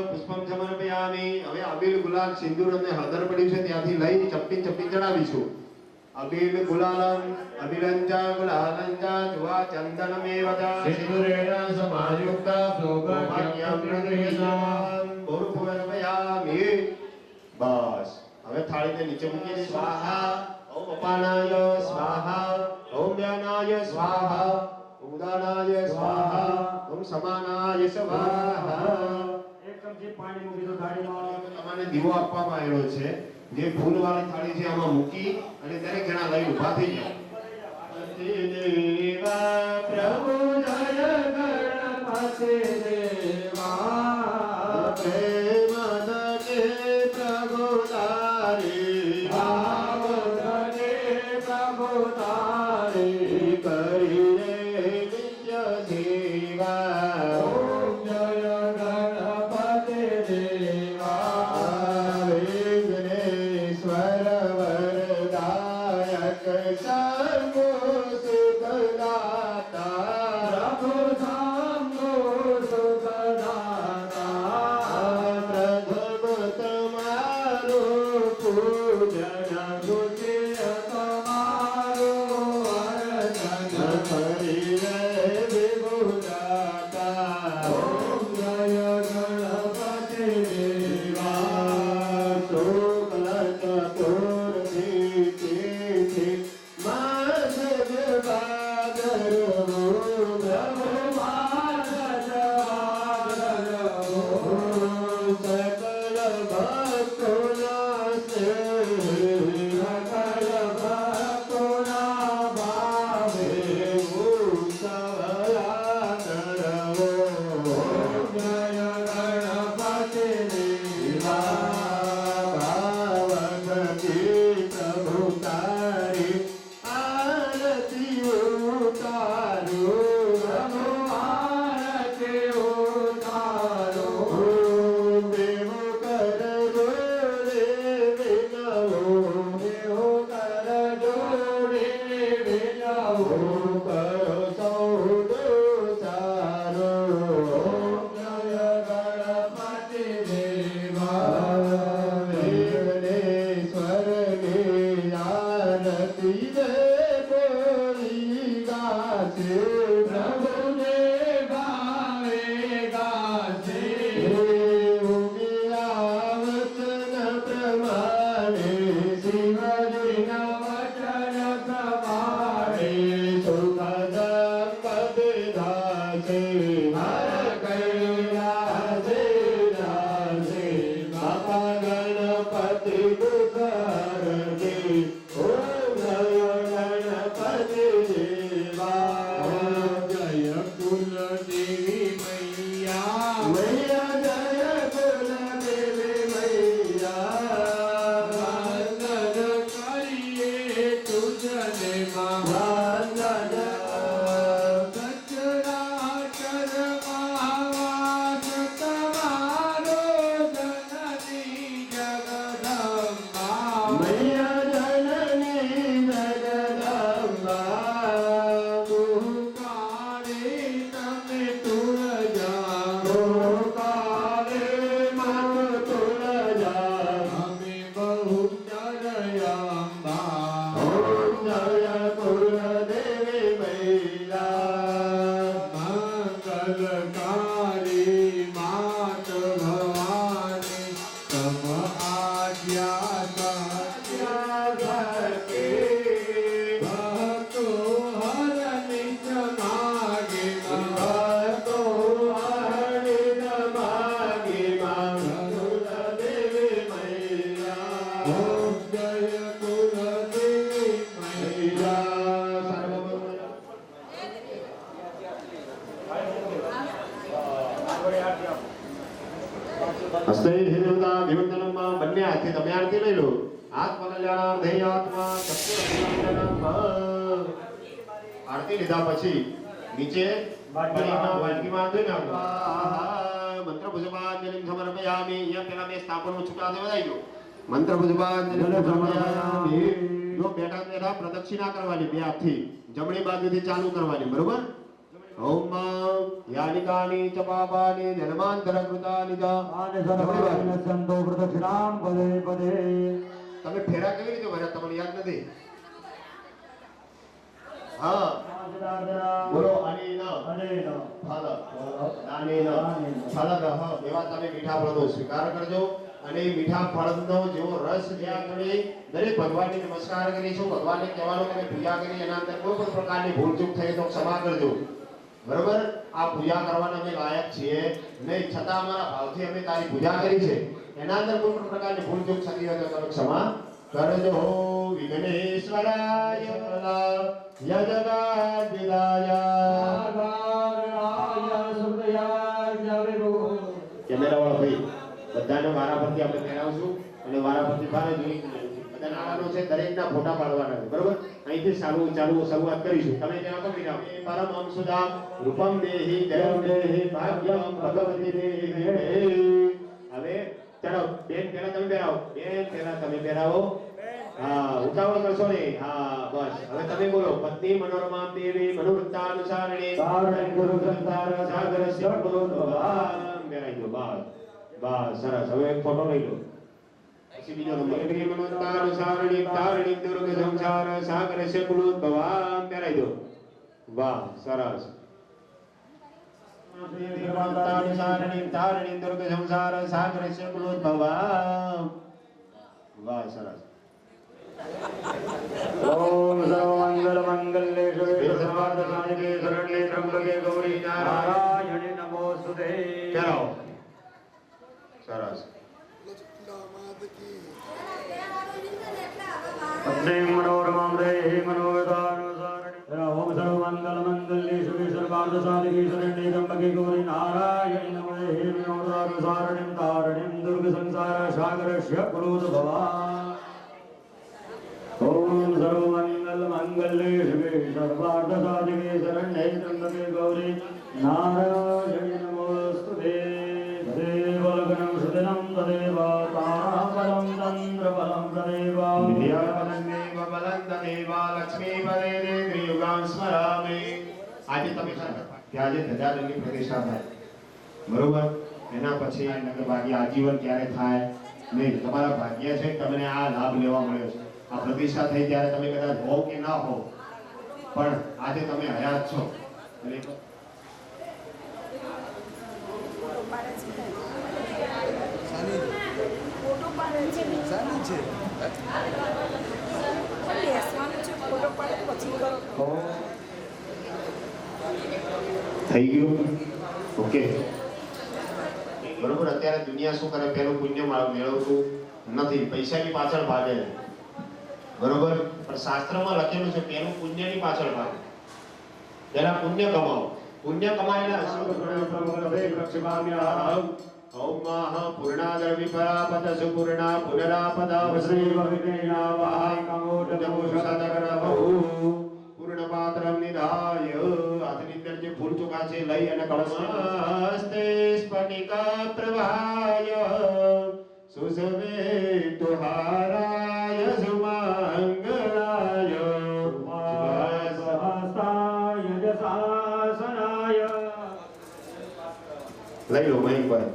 પુષ્પમ સમર્પયામિ. હવે અબીલ ગુલાલ સિંદૂર અને હળદર પડ્યું છે ત્યાંથી લઈ ચપટી ચપટી ચડાવીશું. અબીલ ગુલાલમ અબિલંજા ગુલાલંજા જુવા ચંદનમેવ સિંદુરેણ સમાયુક્તા સૌભાગ્યમ પ્રદય્યતામ. ભૂર્ભુવર્પયામિ. બસ હવે થાળીને નીચે મૂકી દે. સ્વાહા. ઓમ અપાનાય સ્વાહા. ઓમ વ્યાનાય સ્વાહા. ઉદાનાય સ્વાહા. ઓમ સમાનાય સ્વાહા. એક ચમચી પાણી મૂકી દો થાળીમાં. તમારે દીવો આપવામાં આવેલો છે. જે ફૂલવાળી થાળી છે આમાં મૂકી અને દરેક જણા લઈ ઊભા થઈ જાઓ. દેવા પ્રભુ જય ગણપતિ દેવા. પ્રેમ દે પ્રભુ તારી. ભાવ દે પ્રભુ તારી. કરીને નિત્ય સેવા. ઓમ જય ગણપતિ દેવા. વિઘ્નેશ્વર વરદાયક સર્વો સુખદાતા. પ્રભુ શંભો સુખદાતા. પ્રથમ તમારું પૂજન દ્વિતીય તમારું અર્ચન કરીને વિભુદાતા. ઓમ જય ગણપતિ દેવા. શુક્લ ચતુર્થી તિથિ માસ ભાદરવો. પ્રભુ માસ ભાદરવો. સકલ ભક્તોના સકલ ભક્તોના ભાવે ઉત્સવયા કરવો. જય ગણપતિ દેવા. ભાવગતી પ્રભુ તારી. આરતી ઉતારો. પ્રભુ આરતી ઉતારો. દેવો કરજો રે વિનવો. દેવો કરજો રે વિનવો. કરો સૌનો સારો. જય ગણપતિ દેવા. વિઘ્નેશ્વરની આરતી રે કોઈ ગાશે. પ્રભુને ભાવે ગાશે. ઉમિયા વચન પ્રમાણે. શિવજીના વચન પ્રમાણે. સુખદમ પદધાશે. હર કૈલાસે નાશે. બાપા ગણપતિ દુઃખ હરજે. ઓમ જય ગણપતિ દેવા. જય કુલદેવી મૈયા. મૈયા જય કુલદેવી મૈયા. વંદન કરીએ તુજને માં. વંદન સચરાચર મહાવાસ તમારો જનની જગદંબા. મૈયા જનની જગદંબા. કાળે તમે તુલજા. કાળે મમ તુલજા. અમે બહુ ચરયાંબા. ઓમ જય કુલદેવી મૈયા. મંગલકારી માત ભવાની. તમ આદ્યા સત્યા ધરકે. ભક્તો હરની સમાગે. ભક્તો હરની સમાગે. કુલદેવી મૈયા. ઓમ જય કુલદેવી મૈયા. સર્વમંગલ. હસ્તે હિરવતા વિવંદનમમાં બંને હાથે તમે આરતી લઈ લો. આત્મકલ્યાણ ધૈયાત્મા ચક્ષુર્વિવંદનમ. આરતી લીધા પછી નીચે પાણીમાં વાટકીમાં ધોઈ નાખો. મંત્ર પુષ્પાંજલિ સમર્પયામિ. અહીંયા પેલા બે સ્થાપનો છૂટા દે વધાઈ દો. મંત્ર પુષ્પાંજલિ સમર્પયામિ. જો બેઠા બેઠા પ્રદક્ષિણા કરવાની બે હાથથી જમણી બાજુથી ચાલુ કરવાની, બરોબર? ઓમ યાનિકાની ચ પાપાની જન્માંતરકૃતાની ચ. સંતો પ્રદક્ષિણામ પદે પદે. તમે ફેરા કેવી રીતે ભર્યા તમને યાદ નથી? હા બોલો. અનેન ફલ દાનેન ફલદઃ. એવા તમે મીઠા ફળનો સ્વીકાર કરજો અને એ મીઠા ફળનો જેવો રસ જ્યાં તમે દરેક ભગવાનને નમસ્કાર કરીશું, ભગવાનને કહેવાનું તમે પૂજા કરી, એના અંદર કોઈ પણ પ્રકારની ભૂલચૂક થઈ તો ક્ષમા કરજો, બરોબર? આ પૂજા કરવાના અમે લાયક છીએ નહીં, છતાં અમારા ભાવથી અમે તારી પૂજા કરી છે, એના અંદર કોઈ પણ પ્રકારની ભૂલચૂક થતી હોય તો તમે ક્ષમા કરજો. વિઘ્નેશ્વરાય યજગાદિદાય કેમેરા વાળો ભાઈ બધાને વારા પરથી આપણે પહેરાવશું અને વારા પરથી બહાર જોઈ બધા નાવાનો છે, દરેકના ફોટા પાડવાના છે, બરોબર? અહીંથી શરૂઆત કરીશું. તમે ત્યાં તો પીરાવ. પરમ અંશુદા રૂપમ દેહી જયમ દેહી ભાગ્યમ ભગવતી દેહી. હવે ચાલો બેન પહેલા તમે પહેરાવો. બેન પહેલા તમે પહેરાવો. હા, ઉતાવળ કરશો નહીં. હા બસ. હવે તમે બોલો. પત્ની મનોરમા દેવી મનોવૃત્તાનુસારિણી સારણી ગુરુ સંસાર સાગરસ્ય ભગવાન. પહેરાઈ દો. બસ બસ, સરસ. હવે એક ફોટો લઈ લો. પછી બીજો નંબર. દેવી મનોવૃત્તાનુસારિણી તારણી દુર્ગ સંસાર સાગરસ્ય ભગવાન. પહેરાઈ દો. વાહ, સરસ. દેવી મનોવૃત્તાનુસારિણી તારણી દુર્ગ સંસાર સાગરસ્ય ભગવાન. વાહ, સરસ. ઓમ સર્વમંગલ મંગલે શિવે સર્વાર્થ સાધિકે શરણ્યે ત્રંબકે ગૌરી નારાયણી નમોસ્તુતે. ચલો, સરસ. પત્ની મનોરમામ દેહી મનોવેદાનુસારિણી. ઓમ સર્વમંગલ મંગલે શિવે સર્વાર્થ સાધિકે શરણ્યે ત્રંબકે ગૌરી નારાયણી નમોસ્તુતે. મનોરમાનુસારિણીં તારિણીં દુર્ગ સંસાર સાગરસ્ય ભગવાન. ओम सर्वमंगल मंगले शिवे सर्वार्थ साधिके शरण्ये त्र्यंबके गौरी नारायणी नमोस्तुते. तदेव लग्नं सुदिनं तदेव ताराबलं चन्द्रबलं तदेव વિદ્યાબલમેવ બલં તદેવ લક્ષ્મીપદે દેવી યુગાં સ્મરામિ. આજે તમે આજે ધજાની પ્રતિષ્ઠા થાય, બરોબર? એના પછી નગર ભાગ્ય આજીવન ક્યારે થાય નહીં. તમારા ભાગ્ય છે તમને આ લાભ લેવા મળ્યો છે. આ પ્રતિષ્ઠા થઈ ત્યારે તમે કદાચ હોવ કે ના હોવ, પણ આજે તમે હયાત છો. થઈ ગયું? ઓકે, બરોબર. અત્યારે દુનિયા શું કરે? પેલું પુણ્ય મેળવતું નથી, પૈસાની પાછળ ભાગે, બરોબર? પણ શાસ્ત્રમાં લખેલું છે પેલું પુણ્યની પાછળ ભાગે. તેના પુણ્ય કમાવો. પુણ્ય કમાયેલા ઓમ મહ પૂર્ણાદર વિપરાપદ સુપૂર્ણા પુનરાપદા શ્રી વિઘ્નેના વાહાય કમોટ નમોષાદકરવહુ. પૂર્ણ પાત્રમ નિધાય. હાથની અંદર જે ફૂલ ચોખા છે લઈ અને કળશસ્તે સ્ફટિકા પ્રવાય સુસવે તુહારાય સુમંગલાય સહસ્રાય જસાસનાય. લઈ લો મહિક ભાઈ.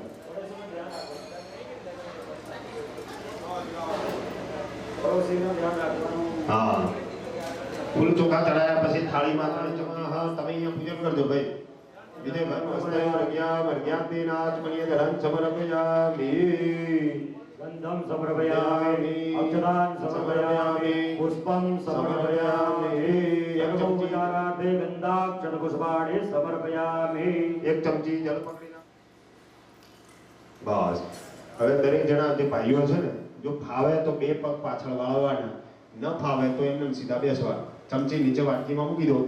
હા, ફૂલ ચોખા ચડાયા પછી થાળીમાં તમે અહીંયા પૂજન કરજો ભાઈ. વિજય गंधम समर्पयामि अक्षतान् समर्पयामि पुष्पं समर्पयामि यज्ञोपचारार्थे गंधाक्षत पुष्पाणि समर्पयामि. એક ચમચી જળ પકડીને બસ. હવે દરેક જણા જે ભાઈઓ છે ને, જો ફાવે તો બે પગ પાછળ વાળવાના, ન ફાવે તો એમને સીધા બેસવા. ચમચી નીચે વાટકીમાં મૂકી દો.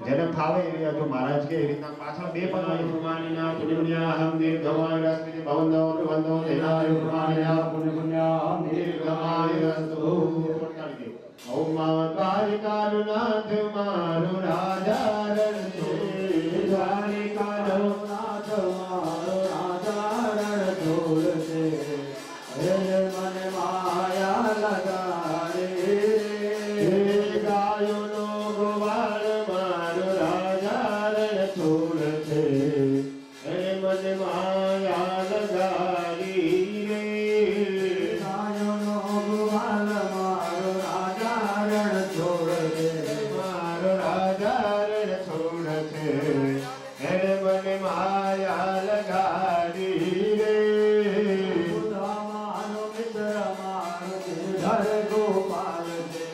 જેને ફાવે એવી હજુ મહારાજ કે એ રીતના પાછળ બે પદ પુણ્યપુણ્યા પુણ્યપુણ્યાહમ દીર્ઘમાયુરસ્મિતિ ભવંતો પ્રબંધો તેનાય પુણ્યપુણ્યા પુણ્યપુણ્યાહમ દીર્ઘમાયુરસ્તુ ઓમ દ્વારિકાનુનાથ મારો રાજા રણ છોડ દ્વારિકાનુનાથ મારો રાજા રણ છોડ છે મને માયા લગાડે ગાયોનો ગોવાળ મારો રાજા રણ છોડ છે મને માયા લગાડી રે ગાયોનો ગોવાળ મારો રાજા રણ છોડ છે મારો રાજા રણ છોડ છે એને મને માયા લગાડી રે મારો મિત્ર મારો ઘર ગોપાલ છે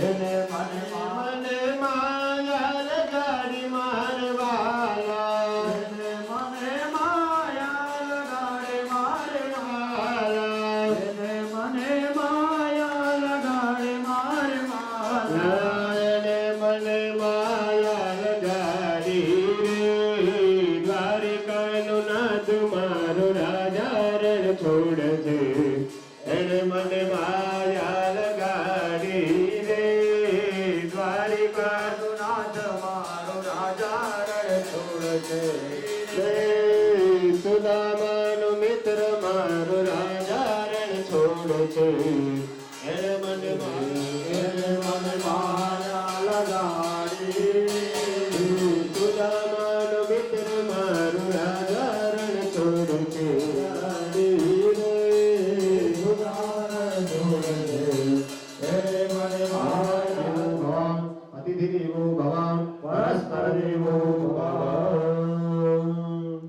એને મને માયા લગાડી મારવાલા એને મને માયા લગાડી મારવાલા એને મને માયા લગાડી મારવાલા એને મને માયા લગાડી રે દ્વારિકાનો નાથ મારો રાજા રણ છોડ છે એને મને માયા લગાડી રે દ્વારિકાનો નાથ મારો રાજા રણ છોડ છે સુદામાનો મિત્ર મારો રાજા રણ છોડ છે એને મને માયા લગાડી સુદામાનો મિત્ર મારો રાજા રણ છોડ છે અતિથિદેવો ભવાન પરસ્પર દેવો ભવાન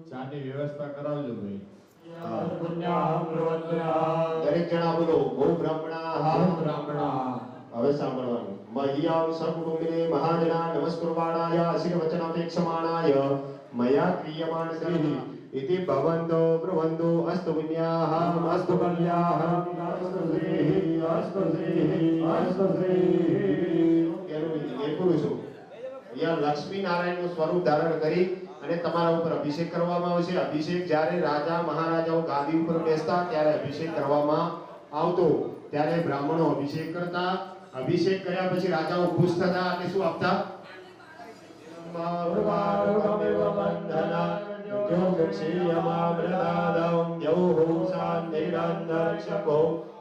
ચાની વ્યવસ્થા કરાવજો ભાઈ. દરેક જણા બોલો ગો બ્રાહ્મણા હવે સાંભળવાનું મહ્યામ સકુટુંબિને મહાજના નમસ્કુર્વાણાય આશીર્વચનાપેક્ષમાણાય મયા ક્રિયમાણ સરિતિ इति भवन्तो ब्रुवन्तो अस्तु पुण्याहम् अस्तु कल्याणम् अस्तु श्रीः अस्तु श्रीः अस्तु श्रीः એ પુરુષો અહીંયા લક્ષ્મી નારાયણનું સ્વરૂપ ધારણ કરી અને તમારા ઉપર અભિષેક કરવામાં આવશે. અભિષેક જ્યારે રાજા મહારાજાઓ ગાદી ઉપર બેસતા ત્યારે અભિષેક કરવામાં આવતો. ત્યારે બ્રાહ્મણો અભિષેક કરતા. અભિષેક કર્યા પછી રાજાઓ ખુશ થતા અને શું આપતા?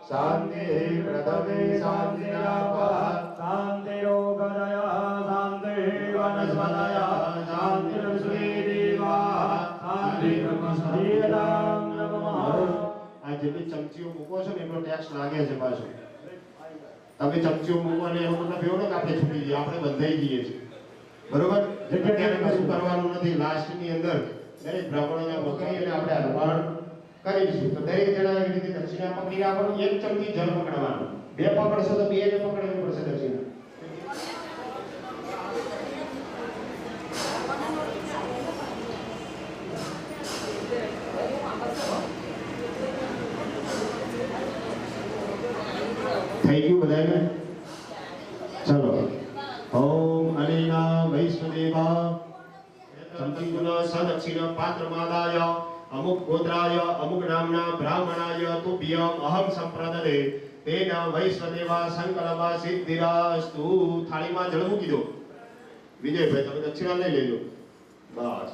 शांति प्रथमे शांतिरापः शांतिरोगदया शांति वनस्पतयः शांतिर्विश्वेदेवाः शांतिर्ब्रह्मस्पतिर्यदां नमः. આ જેટલી ચમચીઓ મૂકો છો ને એમનો ટેક્સ લાગે છે પાછો. તમે ચમચીઓ મૂકો અને એનો મતલબ એવો કે આપણે છૂટી જઈએ, આપણે બંધાઈ જઈએ છીએ. બરોબર? અત્યારે કશું કરવાનું નથી. લાસ્ટની અંદર દરેક બ્રાહ્મણોને બકરી અને આપણે અર્પણ કરીશું. તો દરેક જણા એવી રીતે દક્ષિણા પકડી રાખવાનું. એક ચમચી જળ પકડવાનું. બે પકડશો તો બે ને પકડવી પડશે દક્ષિણા. થઈ ગયું બધાને? ચલો. ઓમ અનેના વૈષ્ણદેવા સંકલ્પના સદક્ષિણ પાત્રમાદાય અમુક ગોત્રાય અમુક નામના બ્રાહ્મણાય તુભ્યમ અહમ સંપ્રદદે તેન વૈષ્ણદેવા સંકલ્પા સિદ્ધિરાસ્તુ. થાળીમાં જળ મૂકી દો. વિજયભાઈ તમે દક્ષિણા લઈ લેજો. બસ.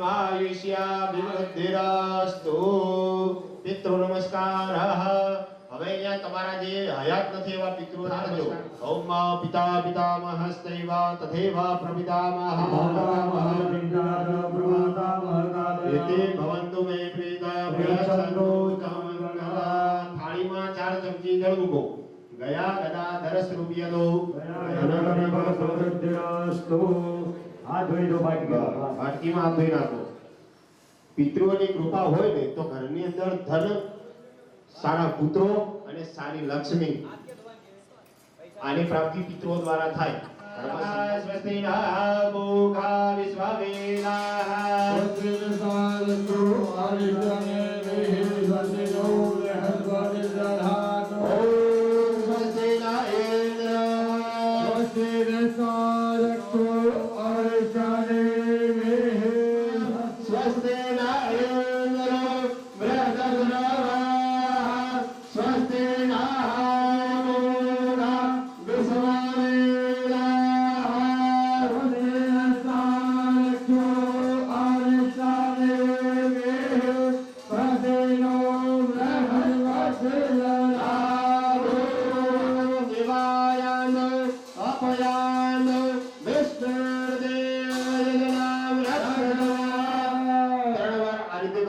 આયુષ્યા વિવૃદ્ધિરાસ્તુ. પિતૃ નમસ્કારઃ. હવે અહીંયા તમારા જે હયાત નથી એવા પિતૃઓ કરજો. ઓમ પિતા પિતામહસ્તૈવ તથૈવ પ્રપિતામહ એતે ભવન્તુ મે પ્રીતા પ્રિયચંદ્રો ચમંગલા. થાળીમાં 4 ચમચી જળ મૂકો. ગયા ગદા ધરસ રૂપિયલો હાથ ધોઈ દો. બાટકીમાં હાથ ધોઈ નાખો. પિતૃઓની કૃપા હોય ને તો ઘરની અંદર ધન, સારા પુત્રો અને સારી લક્ષ્મી આની પ્રાપ્તિ પિતૃઓ દ્વારા થાય. સ્વસ્તિના મુખા વિશ્વવેદાઃ પુત્રસાલંતુ આલિષ્યમે વેહિ સ્વસ્તિનો લહત્વનિર્દધાતો. ઓમ સ્વસ્તિના ઇન્દ્ર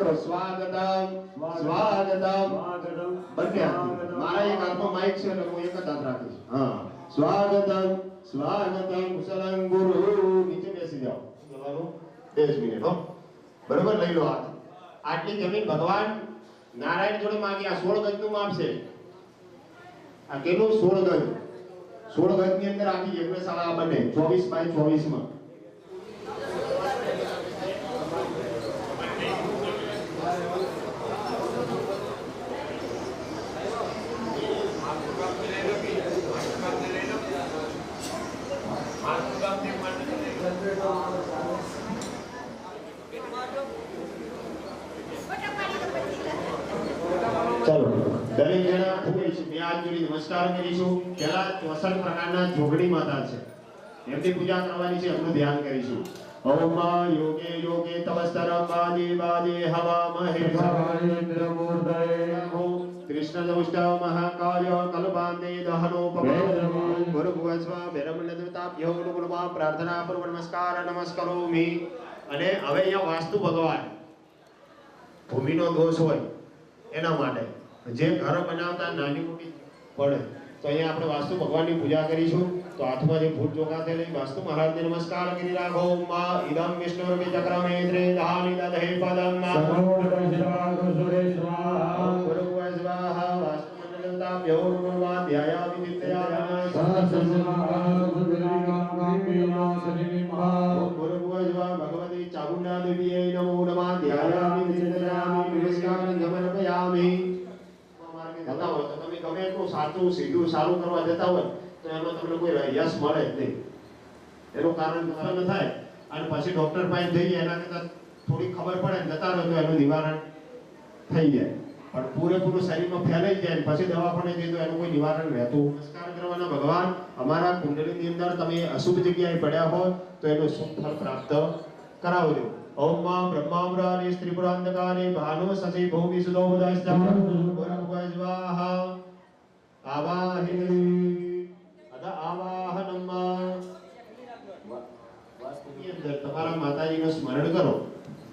કરો સ્વાગતમ સ્વાગતમ બંને હાથ. મારા એક હાથમાં માઇક છે એટલે હું એક જ હાથ રાખીશ. હા સ્વાગતમ સ્વાગતમ કુશલં ગુરુ. નીચે બેસી જાઓ. તમારું 10 મિનિટ હો. બરોબર લઈ લો હાથ. આટલી જમીન ભગવાન નારાયણ જોડે માંગી. આ 16 ગજનું માપ છે. આ કેટલું 16 ગજ. 16 ગજની અંદર આખી યજ્ઞશાળા આ બને 24 બાય 24 માં. ચાલો દરેક જણા ઉભી છે. બે હાથ જોડી નમસ્કાર કરીશું. પહેલા 64 પ્રકારના જોગણી માતા છે, એમની પૂજા કરવાની છે. એમનું ધ્યાન કરીશું. ઓમ યોગે યોગે તવસ્તરમ બાજે બાજે હવામહે કૃષ્ણ દુષ્ટ મહાકાય કલ્પાંતે દહનોપમ ગુરુ ભુવસ્વા ભેરમણ્યદેવતાભ્યો ગુરુમાં પ્રાર્થના પૂર્વક નમસ્કાર નમસ્કરોમિ. અને હવે અહીંયા વાસ્તુ ભગવાન ભૂમિનો દોષ હોય એના માટે જે ઘર બનાવતા નાની મોટી પડે તો અહીંયા આપણે વાસ્તુ ભગવાનની પૂજા કરીશું. તો હાથમાં જે ફૂટ ચોખા થયેલી વાસ્તુ મહારાજને નમસ્કાર કરી રાખો. માં ઇદમ વિષ્ણુર્વિ ચક્રમે ત્રે દહાની દધે પદમ ગુરુભુવઃ સ્વાહા. વાસ્તુ મંડલતાભ્યો ગુરુમાં ધ્યાયામિ નિત્યાનમઃ ગુરુભુવઃ સ્વાહા. ભગવતી ચામુંડા દેવીએ નમો નમઃ ધ્યાયામિ નિત્યામિ નમસ્કારં સમર્પયામિ. જતા હોય તો તમે ગમે એટલું સાચું સીધું સારું કરવા જતા હોય તો એમાં તમને કોઈ યશ મળે જ નહીં. એનું કારણ ઉત્પન્ન થાય અને પછી ડોક્ટર પાસે જઈએ એના કરતા થોડી ખબર પડે ને જતા રહો તો એનું નિવારણ થઈ જાય. પણ પૂરેપૂરું શરીરમાં ફેલાઈ જાય પછી દવાખાને જઈએ તો એનું કોઈ નિવારણ રહેતું. નમસ્કાર કરવાના ભગવાન અમારા કુંડલીની અંદર તમે અશુભ જગ્યાએ પડ્યા હોય તો એનું શુભ ફળ પ્રાપ્ત કરાવજો. ઓમ માં બ્રહ્માવરાની સ્ત્રીપુરાંધકાની ભાનો સસી ભૂમિ સુદોદસ્તમ ગુરુભુવઃ સ્વાહા. આવાહિની અદ આવાહનમ. વાસ્તુની અંદર તમારા માતાજીનું સ્મરણ કરો.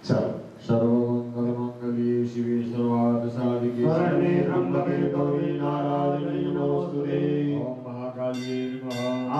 ચાલો. સર્વમંગલમંગલે શિવે સર્વાર્થ સાધિકે શરણે ત્ર્યંબકે ગૌરી નારાયણી નમોસ્તુતે. ઓમ મહાકાલ્યે નમઃ.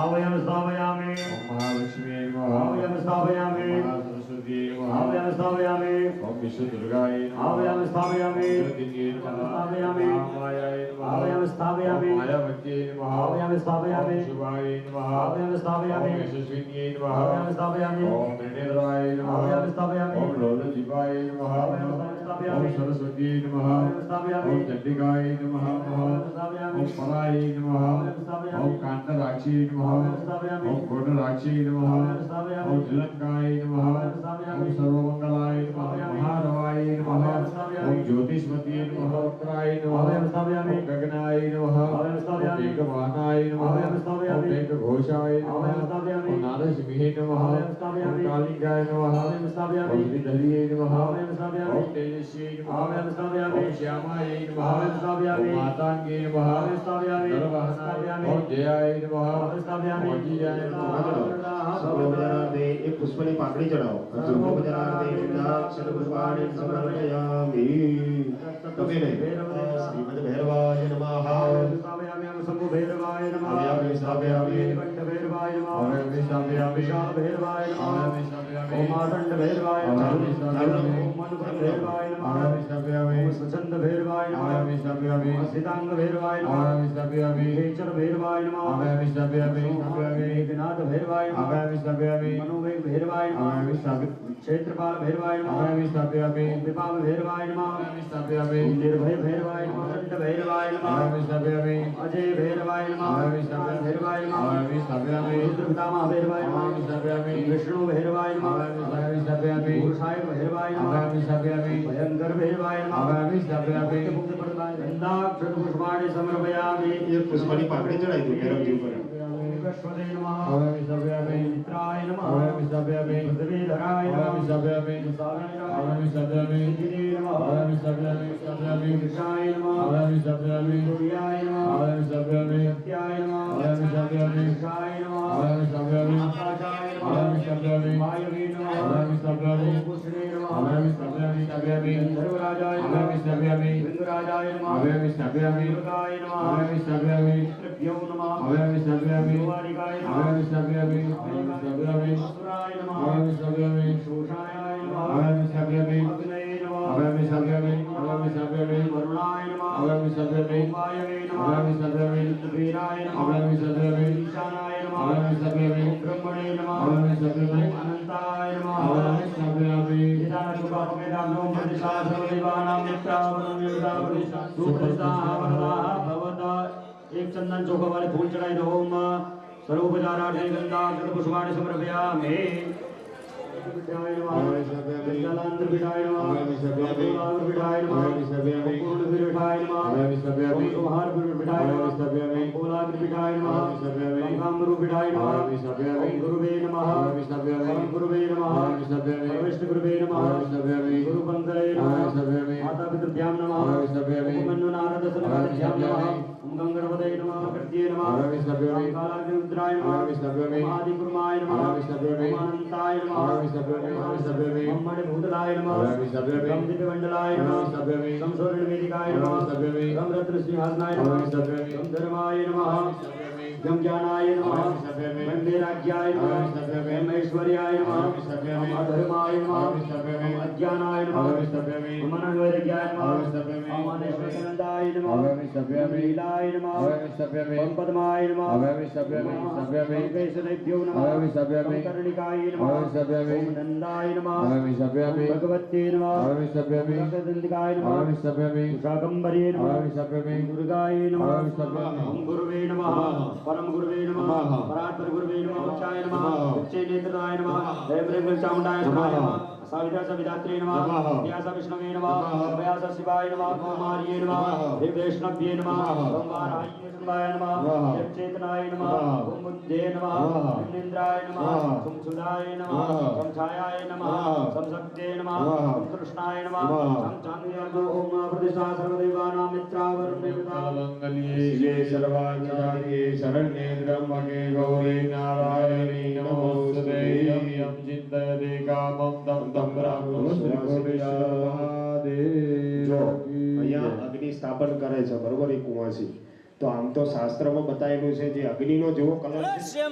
आवयं स्थापयामि ઓમ મહાલક્ષ્મીએ નમઃ. आवयं स्थापयामि મહાસરસ્વતીએ નમઃ. आवयं स्थापयामि ઓમ વિષ્ણુદુર્ગાય નમઃ. आवयं स्थापयामि પ્રતિજ્ઞે નમઃ. स्थापयामि મહામાયાય નમઃ. आवयं स्थापयामि ઓમ માયાવત્યે નમઃ. आवयं स्थापयामि ઓમ શુભાય નમઃ. आवयं स्थापयामि ઓમ યશસ્વિન્યે નમઃ. आवयं स्थापयामि ઓમ ત્રિનેત્રાય નમઃ. आवयं स्थापयामि ઓમ લોલજીવાય નમઃ. आवयं ઓમ स्थापयामि સરસ્વતીએ નમઃ. आवयं स्थापयामि ઓમ ચંડિકાય નમઃ. आवयं स्थापयामि ઓમ પરાય નમઃ. आवयं स्थापयामि ઓમ કાંતરાક્ષી નમઃ. आवयं स्थापयामि ઓમ કોટરાક્ષી નમઃ. आवयं स्थापयामि ઓમ જલંકાય નમઃ. आवयं स्थापयामि ઓમ સર્વમંગલાય નમઃ. મહારવાય નમઃ. आवयं स्थापयामि ઓમ જ્યોતિષ્મતીએ નમઃ. ઉત્તરાય નમઃ. आवयं स्थापयामि ઓમ ગગનાય નમઃ. आवयं स्थापयामि ઓમ મેઘવાહનાય નમઃ. आवयं स्थापयामि ઓમ મેઘઘોષાય નમઃ. आवयं स्थापयामि ઓમ નારસિંહે નમઃ. आवयं स्थापयामि ઓમ કાલિકાય નમઃ. आवयं स्थापयामि ઓમ શ્રીધરીએ નમઃ. आवयं स्थापयामि ઓમ તેજસ્વી નમઃ. आवयं स्थापयामि ઓમ શ્યામાય નમઃ. आवयं स्थापयामि ઓમ માતાંગે નમઃ. आवयं स्थापयामि નરવાહનાય. ઓમ જયાય નમઃ. आवयं स्थापयामि ઓમ અજીયાય નમઃ. સર્વોપચારાર્થે એક પુષ્પની પાંખડી ચડાવો. સર્વોપચારાર્થે વિદ્યાક્ષર પુષ્પાણિ સમર્પયામિ. તમે નહીં. શ્રીમદ ભૈરવાય નમઃ. स्थापयामि अहं शम्भु भैरवाय नमः स्थापयामि स्थापयामि कंठ भैरवाय नमः आवयामि स्थापयामि विशाल भैरवाय नमः आवयामि स्थापयामि ओम मातंड भैरवाय नमः आवयामि स्थापयामि ओम मणिपुर भैरवाय नमः आवयामि स्थापयामि ओम स्वच्छंद भैरवाय नमः आवयामि स्थापयामि सितांग भैरवाय नमः आवयामि स्थापयामि केचर भैरवाय नमः आवयामि स्थापयामि स्थापयामि मेघनाथ भैरवाय नमः आवयामि स्थापयामि मनोवेग भैरवाय नमः आवयामि स्थापयामि क्षेत्रपाल भैरवाय नमः आवयामि स्थापयामि ओम विपाम भैरवाय नमः आवयामि स्थापयामि ओम निर्भय भैरवाय नमः कंठ भैरवाय नमः आवयामि स्थापयामि अजय भैरवाय नमः आवयामि स्थापयामि भैरवाय नमः आवयामि स्थापयामि रुद्रपितामह भैरवाय आवयामि नमः स्थापयामि विष्णु भैरवाय नमः आवयामि स्थापयामि पुरुषाय भैरवाय नमः आवयामि स्थापयामि भयंकर भैरवाय नमः आवयामि स्थापयामि गंधाक्षर पुष्पाणि समर्पयामि એક પુષ્પની પાંખડી ચડાવી દો ભૈરવજી ઉપર. विश्वदे नमः आवयामि स्थापयामि मित्राय नमः आवयामि स्थापयामि पृथ्वीधराय आवयामि नमः स्थापयामि आवयामि स्थापयामि सिद्धिदे नमः आवयामि स्थापयामि स्थापयामि कृष्णाय नमः आवयामि स्थापयामि सूर्याय नमः आवयामि स्थापयामि सत्याय नमः आवयामि स्थापयामि कृष्णाय नमः आवयामि स्थापयामि आकाशाय नमः आवयामि स्थापयामि वायवे नमः आवयामि स्थापयामि पुष्णे नमः आवयामि स्थापयामि स्थापयामि सर्वराजाय नमः अभयं स्थापयामि बिंदुराजाय नमः अभयं स्थापयामि दुर्गाय नमः अभयं स्थापयामि त्रिभ्यो नमः अभयं स्थापयामि कुमारिकाय नमः अभयं स्थापयामि अभयं स्थापयामि असुराय नमः अभयं स्थापयामि शोषायाय नमः अभयं स्थापयामि अग्नये नमः अभयं स्थापयामि अभयं स्थापयामि वरुणाय नमः अभयं स्थापयामि वायवे नमः अभयं स्थापयामि वीराय नमः अभयं स्थापयामि ईशानाय नमः अभयं स्थापयामि ब्रह्मणे नमः अभयं स्थापयामि अनंताय नमः अभयं स्थापयामि निदानशुभापमेदाग्नो प्रतिशासनदेवानां नित्यावनमेवदावनिशा सुप्रसाः वरदाः भवता एक चंदन चौका वाले फूल चढ़ाई दो ओम सर्वोपचारार्थे गंधाक्षत पुष्पाणि समर्पयामि विद्याय नमः जलांतर विदाय नमः गोलांतर विदाय नमः पूर्ण विदाय नमः सोहार विदाय नमः गोलांतर विदाय नमः गंगामरु विदाय नमः ओम गुरुवे नमः परम गुरुवे नमः विष्णु गुरुवे नमः गुरु पंकरे नमः माता पितृभ्यां नमः ओम मन्नु नारद सनकाभ्यां नमः ओम गंगणपते नमः कृत्ये नमः ओम कालाग्निरुद्राय नमः ओम आदिकुर्माय नमः ओम अनंताय नमः मम्मण भूतलाय नमः गम दिव्यमंडलाय नमः गम स्वर्णवेदिकाय नमः गम रत्न सिंहासनाय नमः गम धर्माय नमः गम ज्ञानाय नमः गम वैराग्याय नमः गम ऐश्वर्याय नमः गम अधर्माय नमः गम अज्ञानाय नमः गम अनवैराग्याय नमः गम अनेश्वरानंदाय नमः गम लीलाय नमः गम पद्माय नमः गम केशनेभ्यो नमः गम कर्णिकाय नमः ओम नंदाय नमः भगवते नमः जगदंबिकाय नमः शाकंभरी नमः दुर्गाय नमः ओम गुरुवे नमः परम गुरुवे नमः परात्पर गुरुवे नमः उच्चाय नमः उच्चे नेत्रदाय नमः जयमृगल चामुंडाय नमः सावित्रा सविधात्री नमः व्यास विष्णवे नमः व्यास शिवाय नमः कुमारिये नमः वैष्णव्ये नमः ओम वाराह्य सुंबाय नमः ओम चेतनाय नमः ओम बुद्धे नमः ओम निंद्राय नमः ओम सुधाय नमः ओम छायाय नमः ओम शक्ते नमः ओम कृष्णाय नमः ओम चांद्रयार्गो ओम प्रतिष्ठा सर्वदेवानां मित्रावरुणेवतामंगल्ये शिवे सर्वाचार्ये शरण्ये त्र्यंबके गौरी नारायणी नमोस्तुते यं यं चिन्तयते कामं तं तं प्राप्नोति જો અહીંયા અગ્નિ સ્થાપન કરે છે બરોબર એ કુંવાસી તો આમ તો શાસ્ત્રમાં બતાવેલું છે જે અગ્નિનો જેવો કલર છે